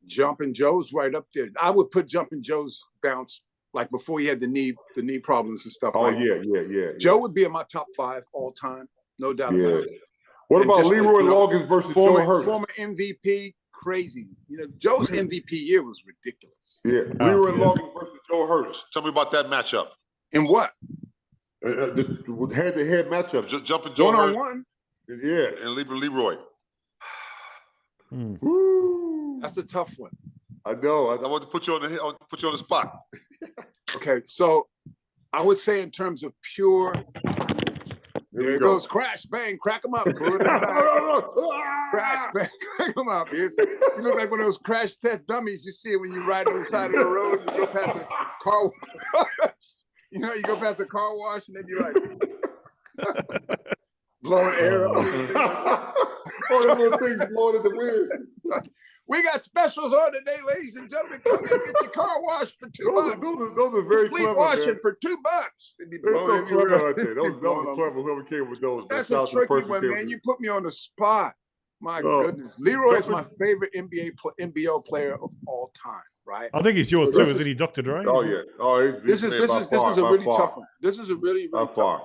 Jumping Joe's right up there. I would put Jumping Joe's bounce like before he had the knee problems and stuff. Yeah. Joe would be in my top 5 all time, no doubt about it. What about Leroy Loggins versus Joe Hurst? Former MVP, crazy. You know, Joe's MVP year was ridiculous. Yeah, Leroy Loggins versus Joe Hurst. Tell me about that matchup. In what? The head-to-head matchup. Jumping Joe Hurst. 1-on-1. Yeah, and Leroy. That's a tough one. I know. I want to put you on the spot. Okay, so I would say in terms of pure. There it goes. Crash, bang, crack them up. Put it back. Crash, bang, crack them up. You look like one of those crash test dummies you see when you ride on the side of the road. You go past a car wash. You know, you go past a car wash and then you're like blowing air up. All the little things blowing in the wind. We got specials on today, ladies and gentlemen. Come in and get your car washed for $2. Those are very complete clever, washing man. for $2. They're so clever right there. That was clever. Whoever came with those. That's a tricky one, man. You put me on the spot. My goodness. Leroy is my favorite NBL player of all time, right? I think he's yours too, isn't he, Dr. Dre? Oh, yeah. Oh, this is a really tough one. This is a really tough one.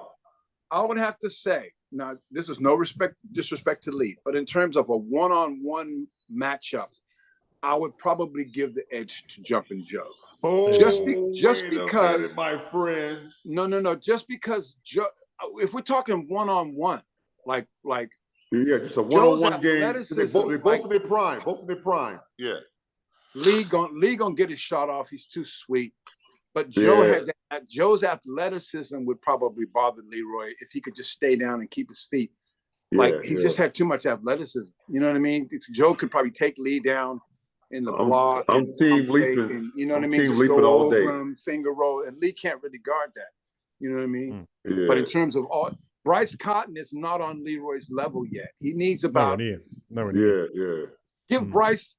I would have to say, now, this is no disrespect to Lee, but in terms of a one-on-one matchup, I would probably give the edge to Jumpin' Joe. Oh, just because, my friend. No. Just because if we're talking one-on-one, like just a one-on-one game. They both in their prime. Both in their prime. Yeah. Lee gonna get his shot off. He's too sweet. But Joe had that. Joe's athleticism would probably bother Leroy if he could just stay down and keep his feet. Like he just had too much athleticism. You know what I mean? Joe could probably take Lee down in the block. I'm team leaping. You know what I mean? Just go over him, finger roll, and Lee can't really guard that. You know what I mean? Yeah. But in terms of Bryce Cotton is not on Leroy's level yet. He needs about no idea. Yeah. Give Bryce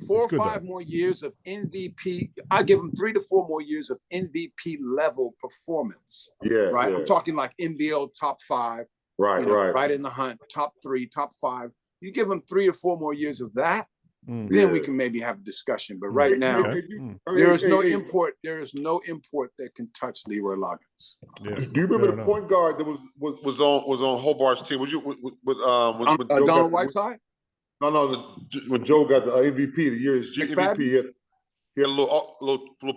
4 or 5 though. more years of MVP. I give him 3 to 4 more years of MVP level performance. Yeah. Right. Yeah. I'm talking like NBL top 5. Right. Right in the hunt, top 3, top 5. You give him 3 or 4 more years of that, then we can maybe have a discussion. But right now, there is no import. There is no import that can touch Leroy Loggins. Yeah. Do you remember the point guard that was on Hobart's team? Was you with Donald Whiteside? No. When Joe got the MVP, the year's MVP, he had a little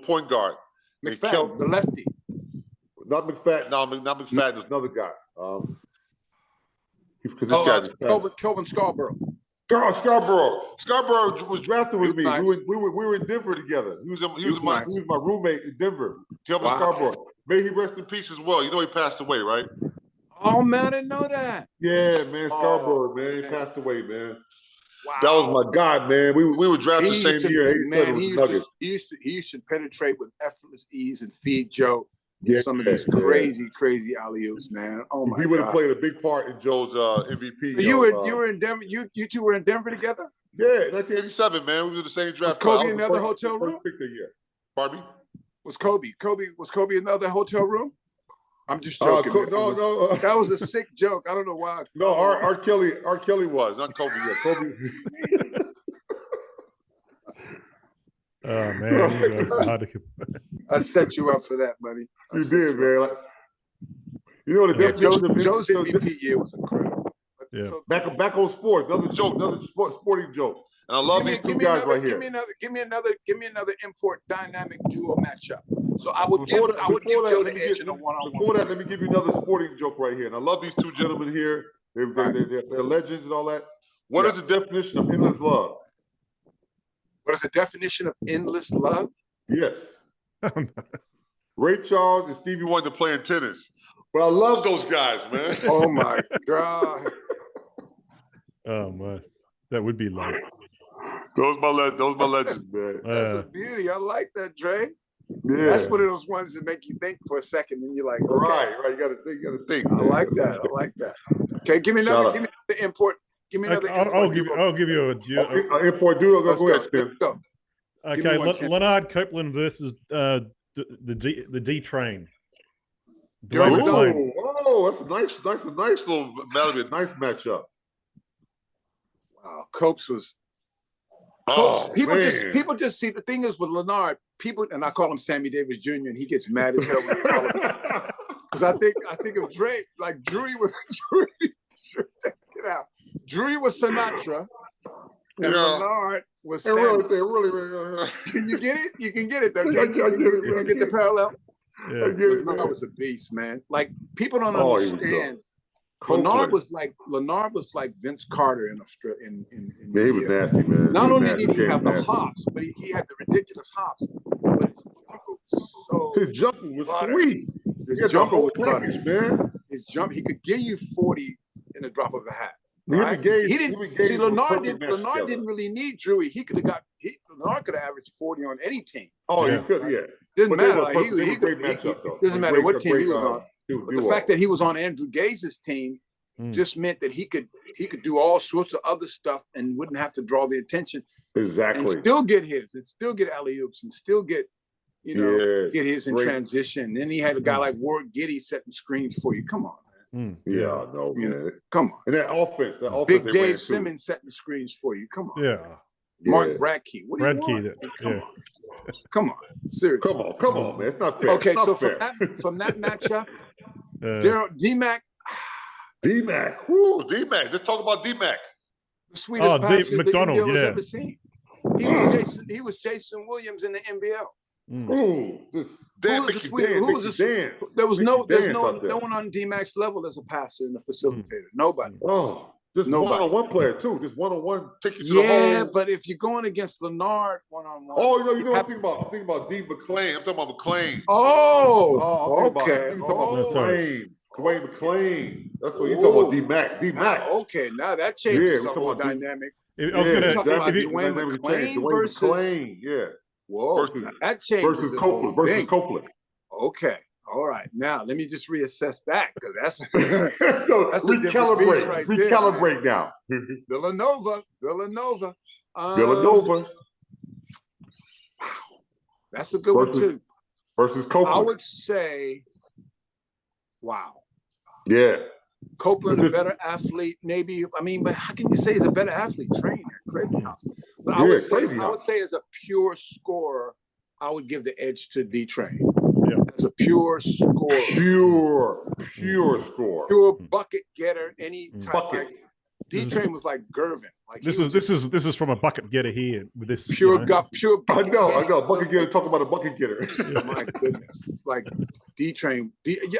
point guard. McFadden, the lefty. Not McFadden. No, not McFadden. There's another guy. Kelvin Scarborough. Scarborough was drafted with me. Nice. We were in Denver together. He was my roommate in Denver. Kelvin Scarborough. May he rest in peace as well. You know he passed away, right? Oh man, I didn't know that. Yeah, man, Scarborough, man, he passed away, man. Wow. That was my guy, man. We were drafted the same year. Man, he used to penetrate with effortless ease and feed Joe. Some of these crazy alley-oops, man. Oh my God. He would have played a big part in Joe's MVP. You were in Denver. You two were in Denver together? Yeah, 1987, man. We were in the same draft. Was Kobe in the other hotel room? Pardon me? Was Kobe in the other hotel room? I'm just joking. No. That was a sick joke. I don't know why. No, R. Kelly was, not Kobe yet. Kobe. Oh man, I set you up for that, buddy. You did, man. You know the definition of Joe's MVP year was incredible. Yeah. Back on sports, another sporting joke. And I love these two guys right here. Give me another import dynamic duo matchup. So I would give Joe the edge in a one-on-one. Before that, let me give you another sporting joke right here. And I love these two gentlemen here. They're legends and all that. What is the definition of endless love? What is the definition of endless love? Yes. Ray Charles and Stevie Wonder playing tennis. But I love those guys, man. Oh my God. Oh man, that would be love. Those my legends, man. That's a beauty. I like that, Dre. Yeah. That's one of those ones that make you think for a second, and you're like, okay. Right. You gotta think. I like that. Okay, give me another import. Give me another. I'll give you a import duo. Go ahead, Steve. Let's go. Okay, Leonard Copeland versus the D Train. Oh, that's a nice little matchup. Wow, Copes was. People just see the thing is with Leonard. People, and I call him Sammy Davis Jr. and he gets mad as hell when you call him. Because I think of Drake, like Drew was check it out. Drew was Sinatra, and Leonard was Sammy. Really. Can you get it? You can get it though. Can you get the parallel? Yeah. Leonard was a beast, man. Like people don't understand. Leonard was like Vince Carter in Australia. He was nasty, man. Not only did he have the hops, but he had the ridiculous hops. But his jumper was sweet. His jumper was butter, man. He could give you 40 in the drop of a hat. Right? Leonard didn't really need Drewy. Leonard could have averaged 40 on any team. Oh, he could, yeah. Doesn't matter. Doesn't matter what team he was on. But the fact that he was on Andrew Gaze's team just meant that he could do all sorts of other stuff and wouldn't have to draw the attention. Exactly. And still get his, and still get alley-oops, and still get, get his in transition. Then he had a guy like Ward Giddy setting screens for you. Come on, man. Yeah, I know, man. Come on. And that offense. Big Dave Simmons setting screens for you. Come on. Yeah. Mark Bradkey. What do you want? Come on. Seriously. Come on, man. It's not fair. Okay, so from that matchup, D-Mac. Woo, D-Mac. Let's talk about D-Mac. The sweetest passer McDonald, the NBL has ever seen. He was Jason Williams in the NBL. Ooh, there was no one on D-Mac's level as a passer and a facilitator. Nobody. Oh. Just one-on-one player too. Just one-on-one. Yeah, but if you're going against Leonard one-on-one. Oh, you know what I'm thinking about? I'm thinking about D. McClain. I'm talking about McClain. Okay. Dwayne McClain. That's what you're talking about. D-Mac. D-Mac. Okay, now that changes the whole dynamic. I was going to talk about Dwayne McClain versus. Yeah. Whoa, that changes versus Copeland. Okay. All right, now let me just reassess that because that's So that's a different beast right there. Recalibrate now. Villanova. Villanova. Wow, that's a good one too. Versus Copeland. I would say, wow. Yeah. Copeland, a better athlete, maybe. I mean, but how can you say he's a better athlete? Training crazy house. But I would say as a pure scorer, I would give the edge to D-Train. Yeah. As a pure scorer. Pure score. Pure bucket getter, any type. Like, D-Train was like Gervin. Like this is from a bucket getter here with this pure pure. I know. Bucket getter. Talk about a bucket getter. Oh my goodness, like D-Train.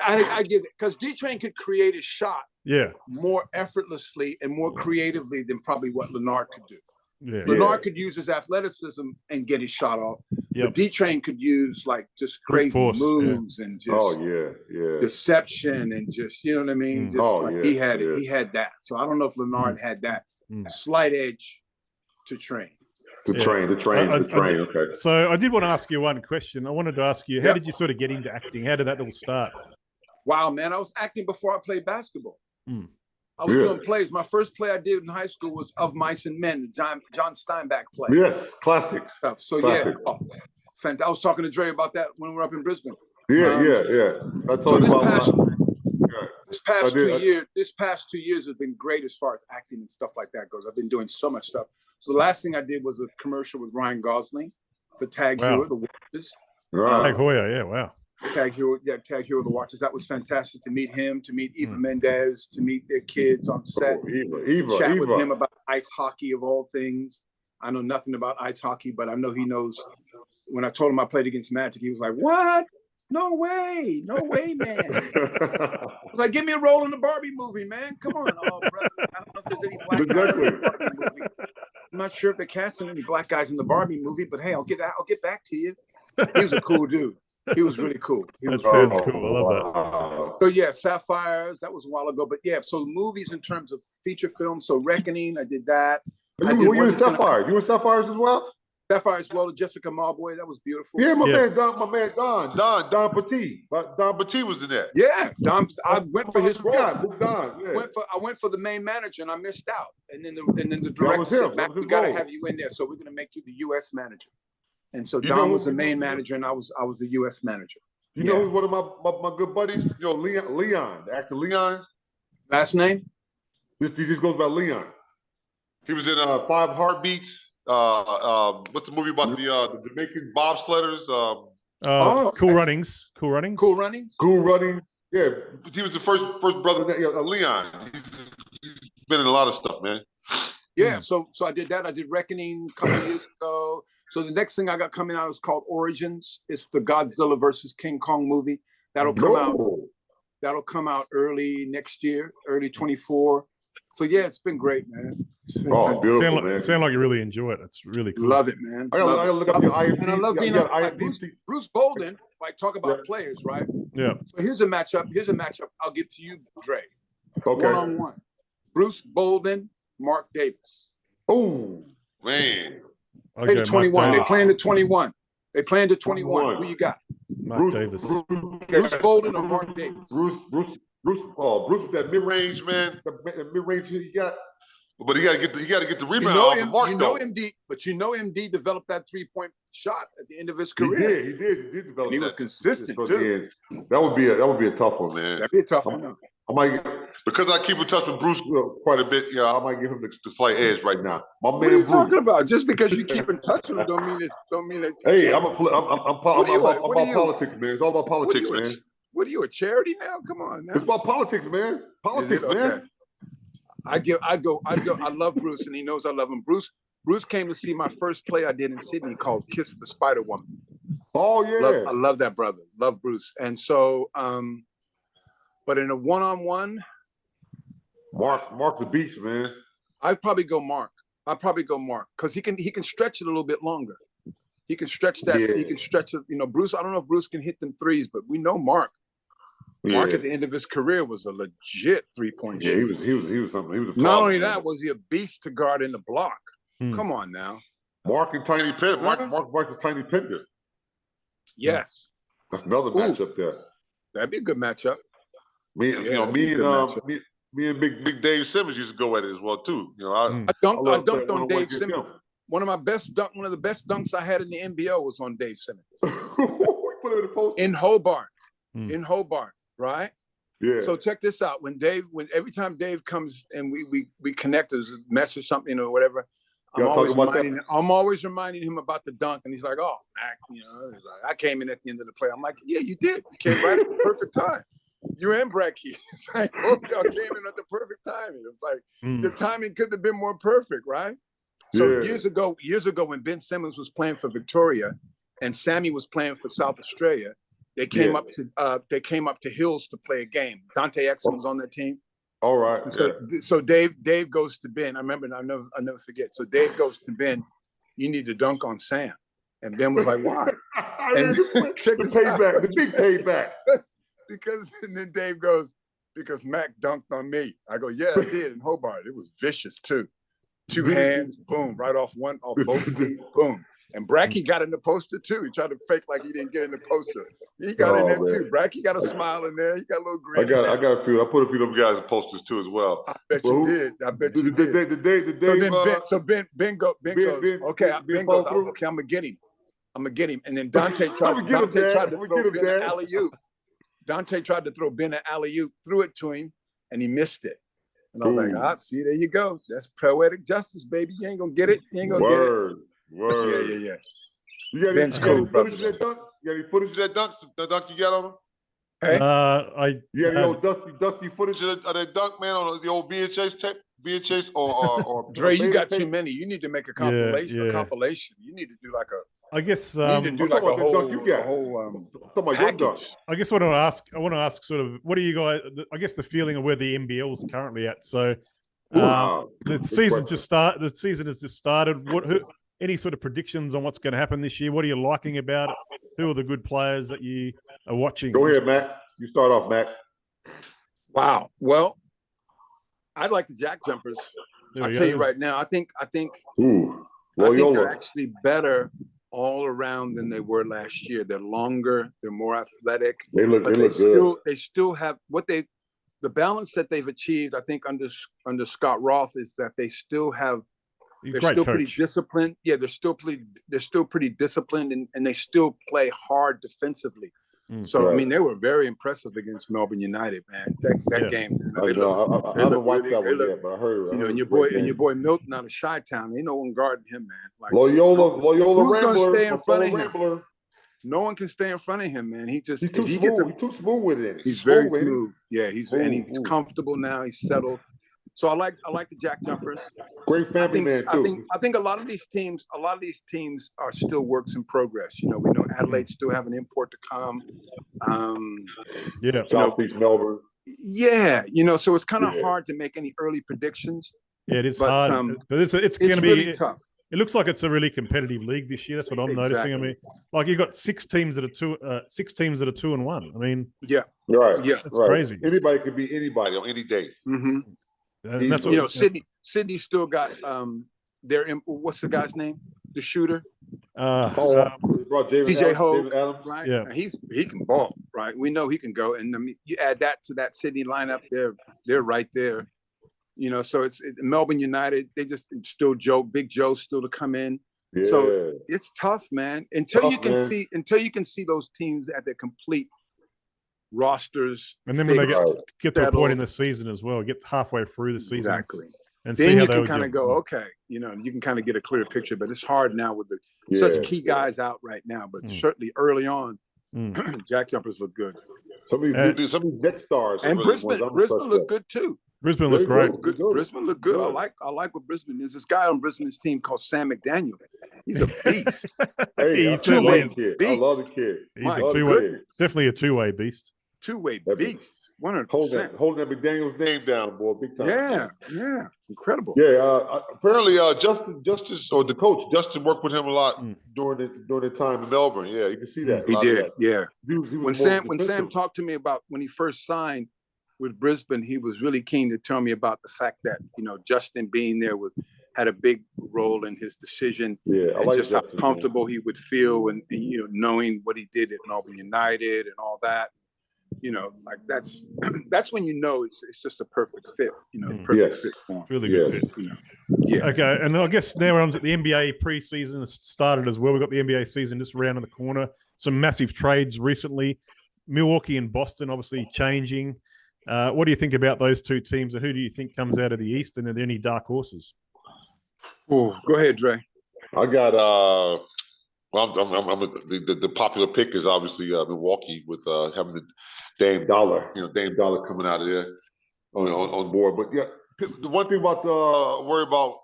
I give it because D-Train could create a shot. Yeah. More effortlessly and more creatively than probably what Leonard could do. Yeah. Leonard could use his athleticism and get his shot off. Yep. But D-Train could use like just crazy moves and just deception and just, you know what I mean? Just he had that. So I don't know if Leonard had that slight edge to train. To train. Okay. So I did want to ask you one question. I wanted to ask you, how did you sort of get into acting? How did that all start? Wow, man, I was acting before I played basketball. I was doing plays. My first play I did in high school was Of Mice and Men, the John Steinbeck play. Yes, classic. So classic. I was talking to Dre about that when we were up in Brisbane. Yeah. I told you about this past 2 years has been great as far as acting and stuff like that goes. I've been doing so much stuff. So the last thing I did was a commercial with Ryan Gosling for Tag Heuer, the Watches. Tag Heuer, yeah, wow. Tag Heuer, the Watches. That was fantastic to meet him, to meet Eva Mendes, to meet their kids on set. Chat with him about ice hockey of all things. I know nothing about ice hockey, but I know he knows. When I told him I played against Magic, he was like, "What? No way, man." I was like, "Give me a role in the Barbie movie, man. Come on." Oh, brother. I don't know if there's any black guys in the Barbie movie. I'm not sure if they're casting any black guys in the Barbie movie, but hey, I'll get back to you. He was a cool dude. He was really cool. That sounds cool. I love that. So yeah, Sapphires, that was a while ago. But yeah, so movies in terms of feature films. So Reckoning, I did that. You in Sapphires? You in Sapphires as well? Sapphire as well, Jessica Marboy, that was beautiful. Yeah, my man Don Petit. Don Petit was in that. Yeah, Don. I went for his role. I went for the main manager and I missed out. And then the director said, "Matt, we gotta have you in there, so we're gonna make you the U.S. manager." And so Don was the main manager, and I was the U.S. manager. You know who's one of my good buddies? Leon, the actor Leon. Last name? He just goes by Leon. He was in 5 Heartbeats. What's the movie about the Jamaican bobsledders? Cool Runnings. Yeah, he was the first brother. Leon. He's been in a lot of stuff, man. Yeah, so I did that. I did Reckoning a couple of years ago. So the next thing I got coming out is called Origins. It's the Godzilla versus King Kong movie. That'll come out early next year, early 24. So yeah, it's been great, man. Beautiful, man. Sound like you really enjoy it. It's really cool. Love it, man. I gotta look up your IMDb. And I love being like Bruce Bolden. Like talk about players, right? Yeah. So here's a matchup. I'll give to you, Dre. Okay. 1-on-1. Bruce Bolden, Mark Davis. Oh man. Play the 21. They playing the 21. Who you got? Mark Davis. Bruce Bolden or Mark Davis? Bruce with that mid-range, man. The mid-range he got. But he got to get the rebound off of Mark, MD developed that 3-point shot at the end of his career. He did develop and he was consistent too. That would be a tough one, man. That'd be a tough one. Because I keep in touch with Bruce quite a bit. I might give him the slight edge right now. What are you talking about? Just because you keep in touch with him don't mean it. Hey, I'm about politics, man. It's all about politics, man. What are you, a charity now? Come on, man. It's about politics, man. Politics, man. I love Bruce, and he knows I love him. Bruce came to see my first play I did in Sydney called Kiss the Spider Woman. Oh yeah. I love that brother. Love Bruce. And so but in a 1-on-1, Mark's a beast, man. I'd probably go Mark because he can stretch it a little bit longer. He can stretch that. Yeah. He can stretch it. Bruce. I don't know if Bruce can hit them threes, but we know Mark. Mark at the end of his career was a legit 3-point shooter. He was something. He was a Not only that, was he a beast to guard in the block. Come on now. Mark and Tiny Pinder. Mark Mark's a Tiny Pinder. Yes. That's another matchup there. That'd be a good matchup. Me and Big Dave Simmons used to go at it as well too. You know, I dunked on Dave Simmons. One of the best dunks I had in the NBL was on Dave Simmons. In Hobart. In Hobart, right? Yeah. So check this out. When every time Dave comes and we connect as a message something or whatever, I'm always reminding him about the dunk, and he's like, "Oh, Mac, you know," he's like, "I came in at the end of the play." I'm like, "Yeah, you did. You came right at the perfect time. You and Brad Key." It's like both y'all came in at the perfect timing. It was like the timing couldn't have been more perfect, right? So years ago, when Ben Simmons was playing for Victoria, and Sammy was playing for South Australia, they came up to Hills to play a game. Dante Exum was on that team. All right. So Dave goes to Ben. I remember, I'll never forget. So Dave goes to Ben, "You need to dunk on Sam." And Ben was like, "Why?" And the big payback. And then Dave goes, "Because Mac dunked on me." I go, "Yeah, I did in Hobart. It was vicious too. 2 hands, boom, right off both feet, boom." And Bracky got in the poster too. He tried to fake like he didn't get in the poster. He got in there too. Bracky got a smile in there. He got a little grin. I got a few. I put a few of them guys in posters too as well. I bet you did. Ben goes, "Okay, Ben goes, okay, I'm gonna get him. And then Dante tried to throw Ben an alley-oop. Dante tried to throw Ben an alley-oop, threw it to him, and he missed it. And I was like, see, there you go. That's poetic justice, baby. You ain't gonna get it. You ain't gonna get it. Word. Yeah. You got any footage of that dunk? You got any footage of that dunk? The dunk you got on him? Hey? You got any old dusty footage of that dunk, man, on the old VHS tape? VHS or Dre, you got too many. You need to make a compilation. Yeah. A compilation. You need to do like a. I guess you need to do like a whole package. I guess what I want to ask sort of, what do you guys? I guess the feeling of where the NBL is currently at. So, the season has just started. Any sort of predictions on what's going to happen this year? What are you liking about it? Who are the good players that you are watching? Go ahead, Mac. You start off, Mac. Wow. Well, I'd like the Jack Jumpers. I'll tell you right now. I think they're actually better all around than they were last year. They're longer. They're more athletic. They look good. They still have the balance that they've achieved. I think under Scott Roth is that they still have. They're still pretty disciplined. Yeah, they're still pretty disciplined, and they still play hard defensively. So I mean, they were very impressive against Melbourne United, man. That game. They look. But I heard. And your boy Milton out of Chi-Town. Ain't no one guarding him, man. Like, Loyola who's Rambler. Gonna stay in front of him? Rambler. No one can stay in front of him, man. He's too smooth with it. He's very smooth. Yeah, he's comfortable now. He's settled. So I like the Jack Jumpers. Great family man too. I think a lot of these teams are still works in progress. You know, we know Adelaide still have an import to come. Southeast Melbourne. Yeah, so it's kind of hard to make any early predictions. Yeah, it is hard. But it's going to be really tough. It looks like it's a really competitive league this year. That's what I'm noticing. I mean, like you've got 6 teams that are 2-1. I mean, that's crazy. Anybody could be anybody on any day. Mm-hmm. And that's what, Sydney still got what's the guy's name? The shooter. DJ Hogue, right? Yeah, he can ball, right? We know he can go, and you add that to that Sydney lineup, they're right there. So it's Melbourne United. They just still Big Joe still to come in. Yeah. So it's tough, man. Until you can see those teams at their complete rosters, and then when they get to a point in the season as well, get halfway through the season, exactly, and then you can kind of go, okay, you can kind of get a clear picture. But it's hard now with such key guys out right now. But certainly early on, Jack Jumpers look good. Some of these next stars, and Brisbane look good too. Brisbane looks great. Brisbane look good. I like what Brisbane is. This guy on Brisbane's team called Sam McDaniel. He's a beast. He's a beast. I love the kid. He's a two-way, definitely a two-way beast. Two-way beast. 100%. Holding that McDaniel's name down, boy, big time. Yeah, it's incredible. Yeah, apparently the coach Justin worked with him a lot during the time in Melbourne. Yeah, you can see that. He did. Yeah. When Sam talked to me about when he first signed with Brisbane, he was really keen to tell me about the fact that Justin being there had a big role in his decision. Yeah, and just Justin, how comfortable he would feel, and knowing what he did at Melbourne United and all that. like that's when it's just a perfect fit. Yes. Fit for him. Really good fit. Yeah. Okay, and I guess now we're on to the NBA preseason. It's started as well. We've got the NBA season just around the corner. Some massive trades recently. Milwaukee and Boston obviously changing. What do you think about those two teams, and who do you think comes out of the East? And are there any dark horses? Oh, go ahead, Dre. I got the popular pick is obviously Milwaukee with having the Dame Dollar, Dame Dollar coming out of there on board. But yeah, the one thing about worry about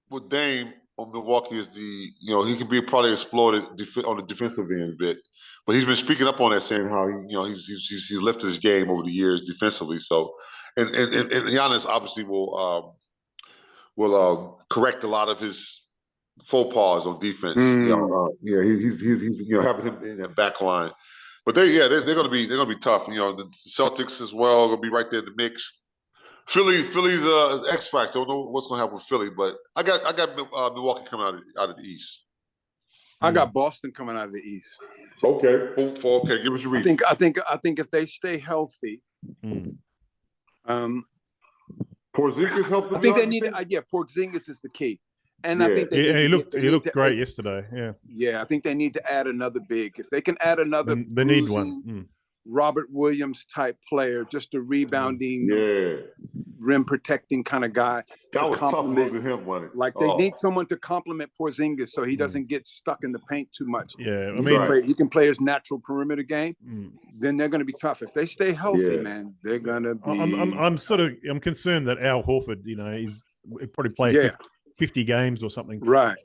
with Dame on Milwaukee is he can be probably exploited on the defensive end a bit. But he's been speaking up on that, saying how he's lifted his game over the years defensively. So, and Giannis obviously will correct a lot of his faux pas on defense. He's having him in that back line. But they're gonna be tough. The Celtics as well gonna be right there in the mix. Philly's X factor. Don't know what's gonna happen with Philly, but I got Milwaukee coming out of the East. I got Boston coming out of the East. Okay, okay. Give us your reason. I think if they stay healthy, Porzingis helped them. I think they need. Porzingis is the key, and I think he looked great yesterday. Yeah. I think they need to add another big. If they can add another, they need one. Robert Williams type player, just a rebounding, rim protecting kind of guy. That was tough losing him, wasn't it? Like they need someone to complement Porzingis so he doesn't get stuck in the paint too much. Yeah, he can play his natural perimeter game. Then they're going to be tough. If they stay healthy, man, they're going to be. I'm concerned that Al Horford, he's probably played 50 games or something, right?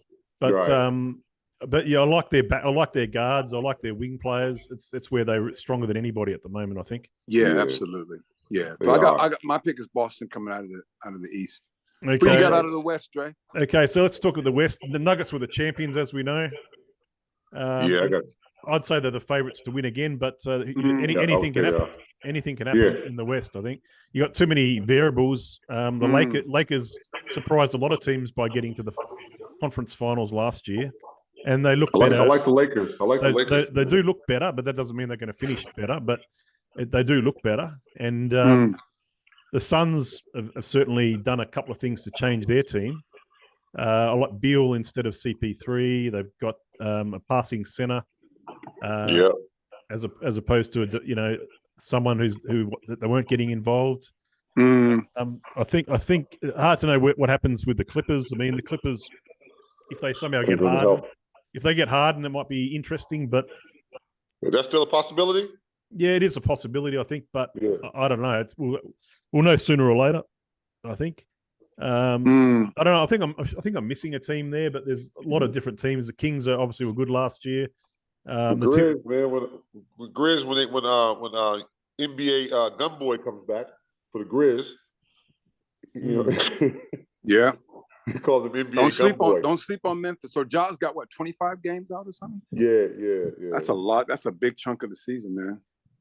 But yeah, I like their guards. I like their wing players. It's where they're stronger than anybody at the moment, I think. Yeah, absolutely. Yeah. So I got my pick is Boston coming out of the East. Okay. Who you got out of the West, Dre? Okay, so let's talk of the West. The Nuggets were the champions, as we know. I'd say they're the favourites to win again, but anything can happen. Anything can happen in the West, I think. You got too many variables. The Lakers surprised a lot of teams by getting to the conference finals last year. And they look better. I like the Lakers. They do look better, but that doesn't mean they're going to finish better. But they do look better. And the Suns have certainly done a couple of things to change their team. I like Beal instead of CP3. They've got a passing center. As opposed to someone who they weren't getting involved. I think hard to know what happens with the Clippers. I mean, the Clippers, if they somehow get Harden. If they get Harden, it might be interesting, but is that still a possibility? Yeah, it is a possibility, I think, but I don't know. We'll know sooner or later, I think. I don't know. I think I'm missing a team there, but there's a lot of different teams. The Kings were good last year. The Grizz, man, when Grizz when NBA Gunboy comes back for the Grizz, he calls him NBA Don't sleep on Memphis. So Ja's got 25 games out or something? Yeah. That's a lot. That's a big chunk of the season, man.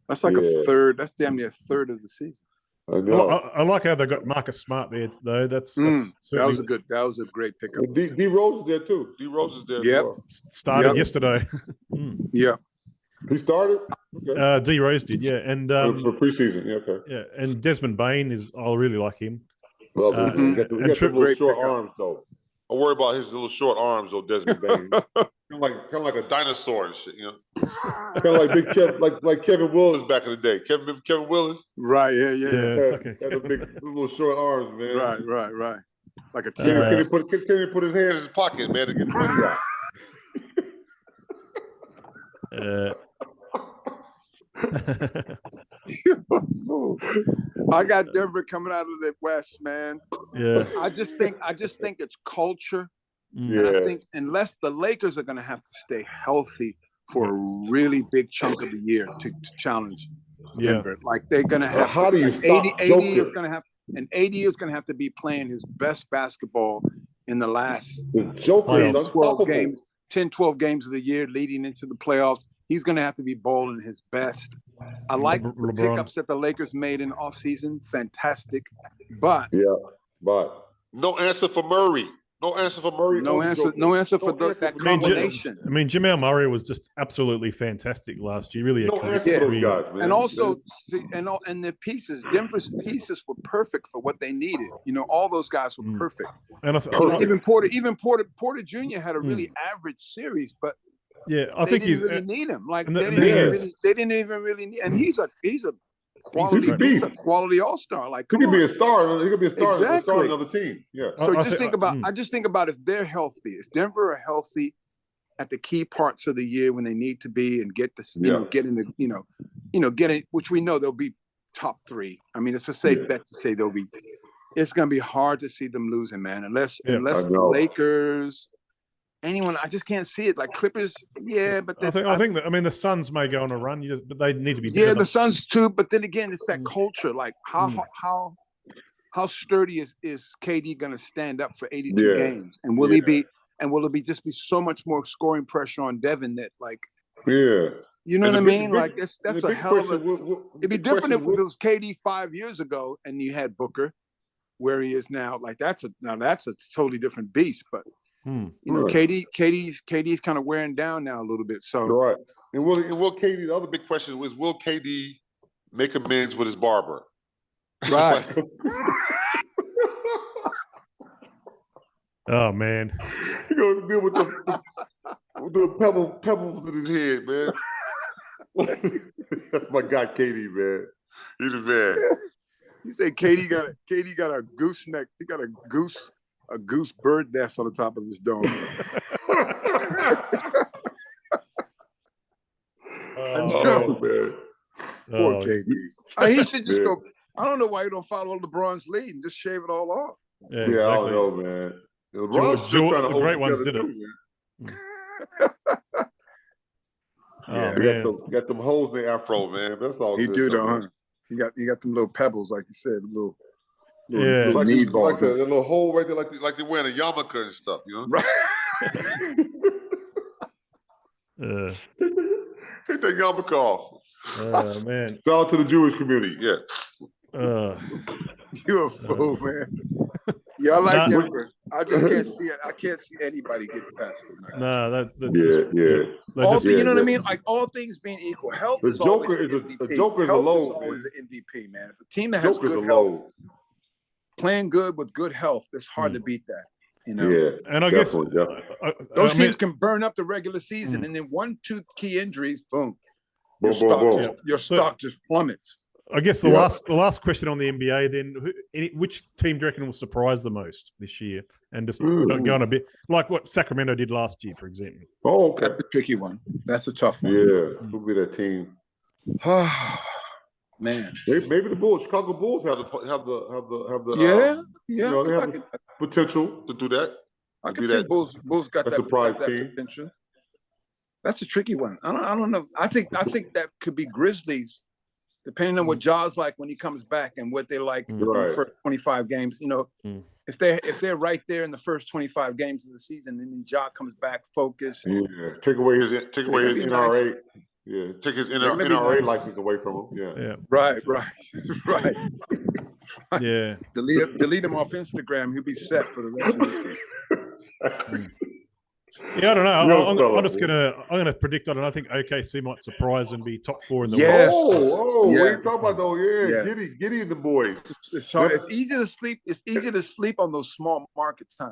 That's like a third. That's damn near a third of the season. I know. I like how they got Marcus Smart there, though. That was a great pickup. D Rose is there too. D Rose is there. Yep. Well. Started yesterday. Yeah. He started. Okay. D Rose did, and for preseason, Yeah, and Desmond Bain I really like him. Well, he got the little short arms though. I worry about his little short arms though, Desmond Bain. kind of like a dinosaur and shit, Kind of like Big Kev, like Kevin Willis back in the day. Kevin Willis. Right. Yeah. Had a big little short arms, man. Right. Like a T-Rex. Can he put his hand in his pocket, man, to get the money out? I got Denver coming out of the West, man. Yeah. I just think it's culture. Yeah. And I think unless the Lakers are going to have to stay healthy for a really big chunk of the year to challenge Denver, like they're going to have. How do you stop AD is going to have, and AD is going to have to be playing his best basketball in the last 10, 12 games of the year leading into the playoffs. He's going to have to be bowling his best. I like the pickups that the Lakers made in offseason. Fantastic. But no answer for Murray. No answer for Murray. No answer. No answer for that combination. I mean, Jamal Murray was just absolutely fantastic last year. Really, no answer for those guys, man. And also, and the pieces, Denver's pieces were perfect for what they needed. You know, all those guys were perfect. And even Porter Jr. had a really average series, but I think they didn't really need him. Like they didn't even really need. And he's a quality all-star. Like, he could be a star. He could be a star. Exactly. On another team. Yeah. So I just think about if they're healthy, if Denver are healthy at the key parts of the year when they need to be, and get this, get in the, get it, which we know they'll be top 3. I mean, it's a safe bet to say they'll be. It's going to be hard to see them losing, man, unless the Lakers. Anyone, I just can't see it. Like Clippers, but I think that, I mean, the Suns may go on a run, but they need to be. Yeah, the Suns too. But then again, it's that culture. Like how sturdy is KD going to stand up for 82 games? And will he be? And will it be just be so much more scoring pressure on Devin that you know what I mean? Like that's a hell of a. It'd be different if it was KD 5 years ago and you had Booker, where he is now. Like that's a totally different beast, but. You know, KD's kind of wearing down now a little bit. So and will KD? The other big question was, will KD make amends with his barber? Right. Oh man, he gonna deal with the pebbles in his head, man. That's my guy, KD, man. He's a man. You say KD got a gooseneck. He got a goose bird nest on the top of his dome. Man. Poor KD. He should just go. I don't know why you don't follow LeBron's lead and just shave it all off. Yeah, exactly. I don't know, man. The great ones did it. You got them holes in the afro, man. That's all. He do though, huh? You got them little pebbles, like you said, little knee balls. Like a little hole right there, like they're wearing a yarmulke and stuff, you know? Right. Take that yarmulke off. Oh, man. Shout out to the Jewish community, yeah. You're a fool, man. Yeah, I like Denver. I just can't see it. I can't see anybody getting past it. No, you know what I mean? Like all things being equal, health is always an MVP. Health is always an MVP, man. If a team that has good health, playing good with good health, it's hard to beat that. You know? Yeah, and I guess those teams can burn up the regular season, and then 1-2 key injuries, boom, your stock just plummets. I guess the last question on the NBA then, which team do you reckon will surprise the most this year and just go on a bit like what Sacramento did last year, for example? Oh, okay. That's a tricky one. That's a tough one. Yeah, who'll be that team? Man, maybe the Bulls, Chicago Bulls have the they have potential to do that. I can see Bulls got that surprise team. Potential. That's a tricky one. I don't know. I think that could be Grizzlies, depending on what Ja's like when he comes back and what they like in the first 25 games. You know, if they're right there in the first 25 games of the season, and then Ja comes back focused. Yeah, take away his NRA. Nice. Yeah, take his NRA license away from him. Yeah. Right. Yeah. Delete him off Instagram. He'll be set for the rest of the season. Yeah, I don't know. I'm gonna predict. I think OKC might surprise and be top 4 in the West. What are you talking about though? Yeah. Giddy and the boys. It's hard. It's easy to sleep. It's easy to sleep on those small markets, huh?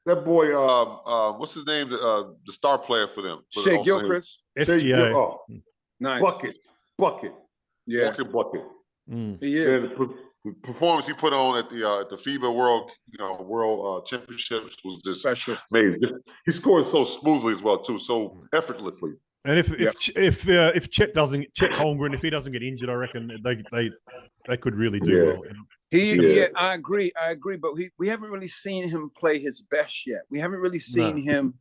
That boy, what's his name? The star player for them. Shea Gilchrist. SGA. Nice. Bucket. Yeah. Bucket. He is. The performance he put on at the FIBA World Championships was just special. Amazing. He scored so smoothly as well too, so effortlessly. And if Chet Holmgren, if he doesn't get injured, I reckon they could really do well. You know? I agree, but we haven't really seen him play his best yet. We haven't really seen him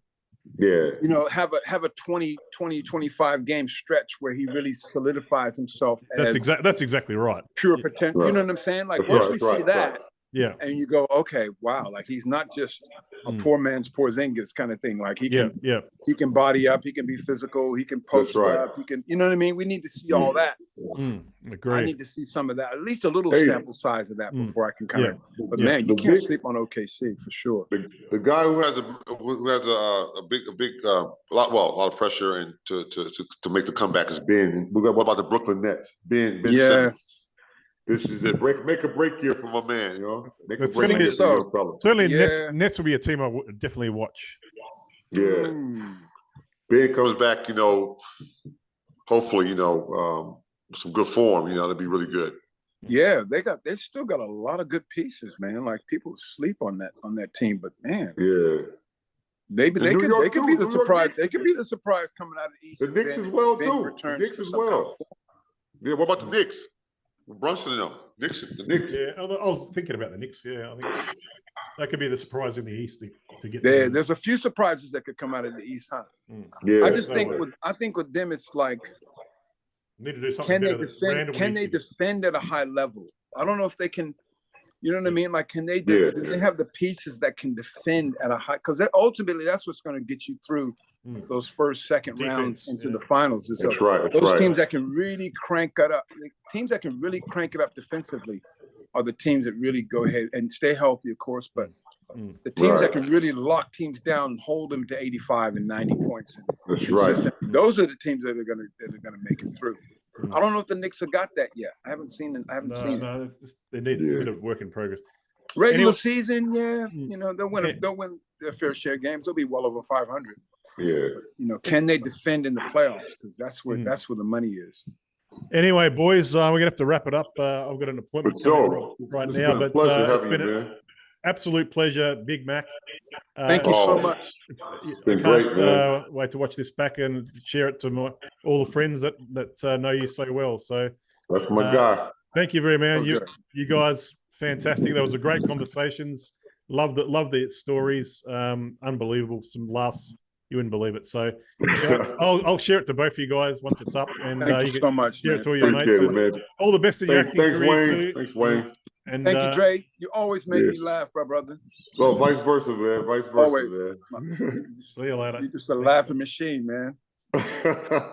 have a 25 game stretch where he really solidifies himself. That's exactly right. Pure potential. Right. You know what I'm saying? Like once we see that, and you go, okay, wow, like he's not just a poor man's Porzingis kind of thing. Like he can body up, he can be physical, he can post up, he can, you know what I mean? We need to see all that. Agree. I need to see some of that, at least a little sample size of that before I can kind of. But man, you can't sleep on OKC for sure. The guy who has a lot of pressure and to make the comeback is Ben. What about the Brooklyn Nets? Ben Simmons. This is a make a break year for my man, you know. Make a break year for your fella. Certainly, Nets will be a team I would definitely watch. Yeah, Ben comes back, you know. Hopefully, you know, some good form. You know, that'd be really good. Yeah, they still got a lot of good pieces, man. Like people sleep on that team, but man, they could be the surprise. They could be the surprise coming out of the East. The Knicks as well too. The Knicks as well. Yeah, what about the Knicks? Brunson and them. The Knicks. Yeah, I was thinking about the Knicks. Yeah, I think that could be the surprise in the East to get there. There's a few surprises that could come out of the East, huh? Yeah. I just think with them, it's like need to do something. Can they defend at a high level? I don't know if they can. You know what I mean? Like, can they? Do they have the pieces that can defend at a high? Because ultimately, that's what's going to get you through those first, second rounds into the finals. That's right. Those teams that can really crank it up. Teams that can really crank it up defensively are the teams that really go ahead and stay healthy, of course. But the teams that can really lock teams down and hold them to 85 and 90 points. That's right. Those are the teams that are gonna make it through. I don't know if the Knicks have got that yet. I haven't seen it. They need a bit of work in progress. Regular season, you know, they'll win their fair share of games. They'll be well over 500. Yeah. You know, can they defend in the playoffs? Because that's where the money is. Anyway, boys, we're gonna have to wrap it up. I've got an appointment right now, but it's been an absolute pleasure, Big Mac. Thank you so much. Been great, man. Wait to watch this back and share it to all the friends that know you so well. So that's my guy. Thank you very much. You guys, fantastic. That was a great conversations. Love the stories. Unbelievable. Some laughs. You wouldn't believe it. So I'll share it to both of you guys once it's up. And thank you so much. Share it to all your mates. All the best in your acting career too. Thanks, Wayne. And thank you, Dre. You always make me laugh, my brother. Well, vice versa, man. Vice versa, always. Man. See you later. You're just a laughing machine, man.